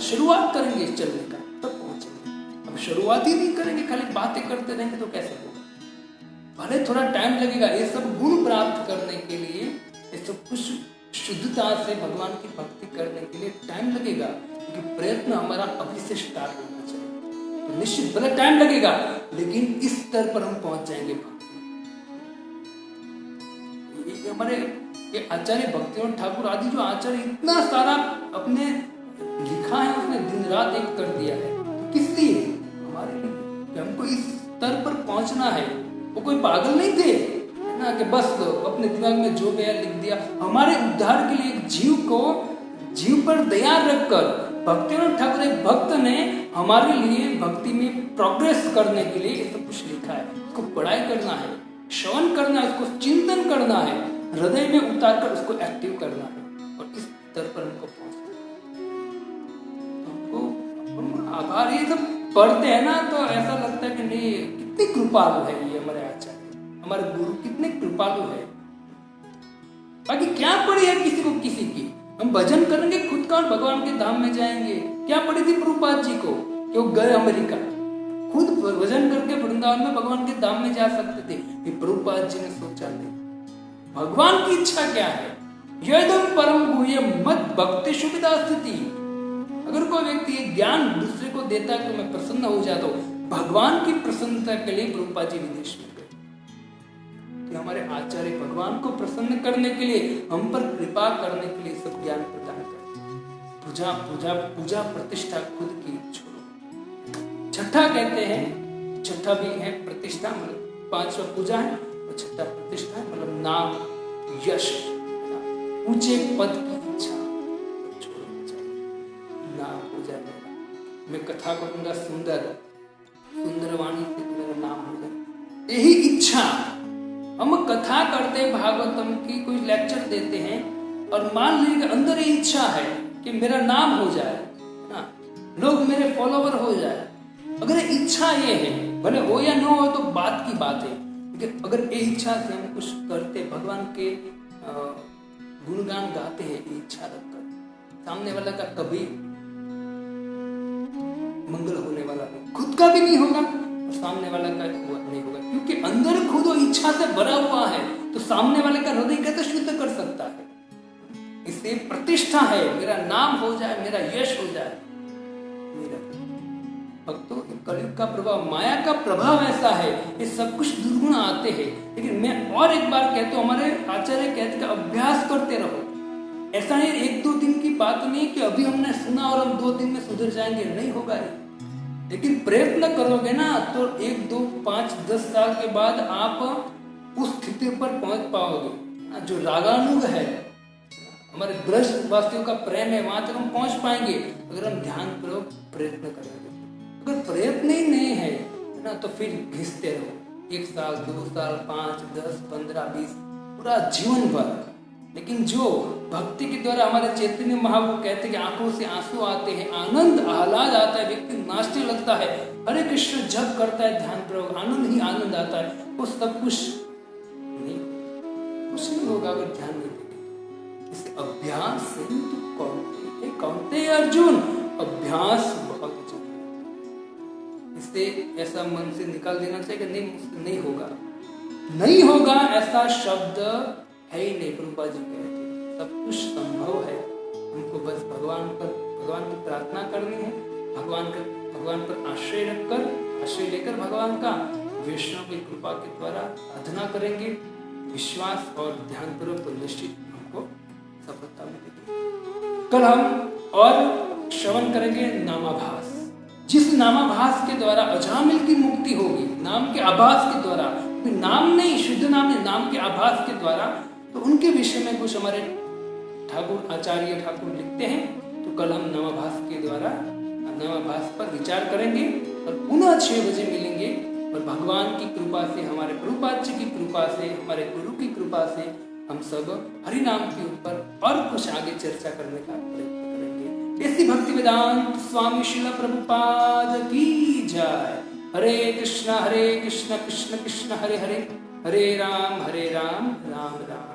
शुरुआत करेंगे चलने का, तब पहुंचेंगे। अब शुरुआत ही नहीं करेंगे, खाली बातें करते रहेंगे तो कैसे होगा? भले थोड़ा टाइम लगेगा। ये सब गुण प्राप्त करने के लिए, ये सब कुछ शुद्धता से भगवान की भक्ति करने के लिए टाइम लगेगा, क्योंकि प्रयत्न हमारा अभी से स्टार्ट होना चाहिए। तो निश्चित भले टाइम लगेगा, लेकिन इस स्तर पर हम पहुंच जाएंगे भक्ति। हमारे ये आचार्य भक्तिनाथ ठाकुर आदि जो आचार्य इतना सारा अपने लिखा है, उसने दिन रात एक कर दिया है। तो किस लिए? हमारे लिए, हमको इस स्तर पर पहुंचना है। वो कोई पागल नहीं थे ना कि बस अपने दिमाग में जो गया लिख दिया। हमारे उद्धार के लिए एक जीव पर दया रखकर भक्तिनाथ ठाकुर एक भक्त ने हमारे लिए भक्ति में प्रोग्रेस करने के लिए ये सब कुछ लिखा है। उसको पढ़ाई करना है, श्रवण करना है, उसको चिंतन करना है, हृदय में उतार कर उसको एक्टिव करना है, और इस स्तर पर हमको पहुंचना है। आभार। ये सब पढ़ते हैं ना तो ऐसा लगता है कि नहीं, कितने कृपालु है ये हमारे आचार्य, हमारे गुरु कितने कृपालु है। बाकी क्या पड़ी है किसी को किसी की? हम भजन करेंगे खुद का और भगवान के धाम में जाएंगे। क्या पड़ी थी प्रभुपाद जी को कि वो गए अमेरिका, खुद भजन करके वृंदावन में भगवान के धाम में जा सकते थे। ये प्रभुपाद जी ने सोचा नहीं, भगवान की इच्छा क्या है? यदम परम गुह्यम मत भक्ति सुविधा स्थिति। अगर कोई व्यक्ति ये ज्ञान दूसरे को देता है तो मैं प्रसन्न हो जाता हूँ। भगवान की प्रसन्नता के लिए प्रभुपाद जी विदेश में गए। कि हमारे आचार्य भगवान को प्रसन्न करने के लिए, हम पर कृपा करने के लिए सब ज्ञान प्रदान करते हैं। पूजा पूजा पूजा प्रतिष्ठा खुद की छोड़ो। छठा कहते हैं, छठा भी है प्रतिष्ठा, मतलब 5वां पूजा है और छठा प्रतिष्ठा है, मतलब नाम यश, ऊंचे पद की इच्छा छोड़नी चाहिए। नाम पूजा मैं कथा करूंगा सुंदर वाणी से मेरा नाम हो जाए, यही इच्छा। हम कथा करते भागवतम की, कोई लेक्चर देते हैं और मान लीजिए अंदर ये इच्छा है कि मेरा नाम हो जाए ना, लोग मेरे फॉलोवर हो जाए। अगर इच्छा ये है, भले हो या ना हो तो बात की बात है, लेकिन अगर ये इच्छा से हम कुछ करते, भगवान के गुणगान गाते हैं, ये इच्छा रखकर, सामने वाला का कभी मंगल होने वाला नहीं, खुद का भी नहीं होगा और सामने वाला का नहीं होगा, क्योंकि अंदर खुद वो इच्छा से भरा हुआ है, तो सामने वाले का हृदय कैसे शुद्ध कर सकता है? इससे प्रतिष्ठा है, मेरा नाम हो जाए, मेरा यश हो जाए। मेरा भक्तों, कलयुग का प्रभाव, माया का प्रभाव ऐसा है, ये सब कुछ दुर्गुण आते हैं। लेकिन मैं और एक बार कहता हूँ, हमारे आचार्य कहते हैं अभ्यास करते रहो। ऐसा नहीं 1-2 दिन की बात नहीं कि अभी हमने सुना और हम 2 दिन में सुधर जाएंगे, नहीं होगा ये। लेकिन प्रयत्न करोगे ना तो 1, 2, 5, 10 साल के बाद आप उस स्थिति पर पहुंच पाओगे। जो रागानुग है, हमारे ब्रजवासियों का प्रेम है, वहां तक हम पहुंच पाएंगे अगर हम ध्यान पूर्वक प्रयत्न करेंगे। अगर प्रयत्न ही नहीं है ना तो फिर घिसते रहो, 1 साल, 2 साल, 5, 10, 15, 20, पूरा जीवन भर। लेकिन जो भक्ति के द्वारा हमारे चैतन्य महाप्रभु कहते हैं कि आंखों से आंसू आते हैं, आनंद आह्लाद आता है, व्यक्ति नाचने लगता है, हरे कृष्ण जप करता है, ध्यान पूर्वक, आनंद ही आनंद आता है, वो सब कुछ नहीं होगा अगर ध्यान नहीं देंगे। इस अभ्यास से तो कौनते अर्जुन, अभ्यास बहुत जरूरी है। से ऐसा मन से निकाल देना चाहिए कि नहीं, मुझसे नहीं होगा, नहीं होगा ऐसा शब्द है ही नहीं। प्रभुपाद जी कहते हैं सब कुछ संभव है, हमको बस भगवान की प्रार्थना करनी है, भगवान पर आश्रय लेकर भगवान का वैष्णव की कृपा के द्वारा साधना करेंगे, विश्वास और ध्यान पूर्वक, तो निश्चित हमको सफलता मिलेगी। कल हम और श्रवण करेंगे नामाभास, जिस नामाभास के द्वारा अजामिल की मुक्ति होगी, नाम के आभास के द्वारा, नाम नहीं, शुद्ध नाम नहीं, नाम के आभास के द्वारा। तो उनके विषय में कुछ हमारे आचार्य ठाकुर लिखते हैं। तो कल हम नामाभास के द्वारा नामाभास पर विचार करेंगे और पुनः 6 बजे मिलेंगे। और भगवान की कृपा से, हमारे प्रभुपाद जी की कृपा से, हमारे गुरु की कृपा से हम सब हरि नाम के ऊपर और कुछ आगे चर्चा करने का प्रयत्न करेंगे। ऐसी भक्ति वेदांत स्वामी श्रील प्रभुपाद की जय। हरे कृष्ण कृष्ण कृष्ण हरे हरे, हरे राम राम राम।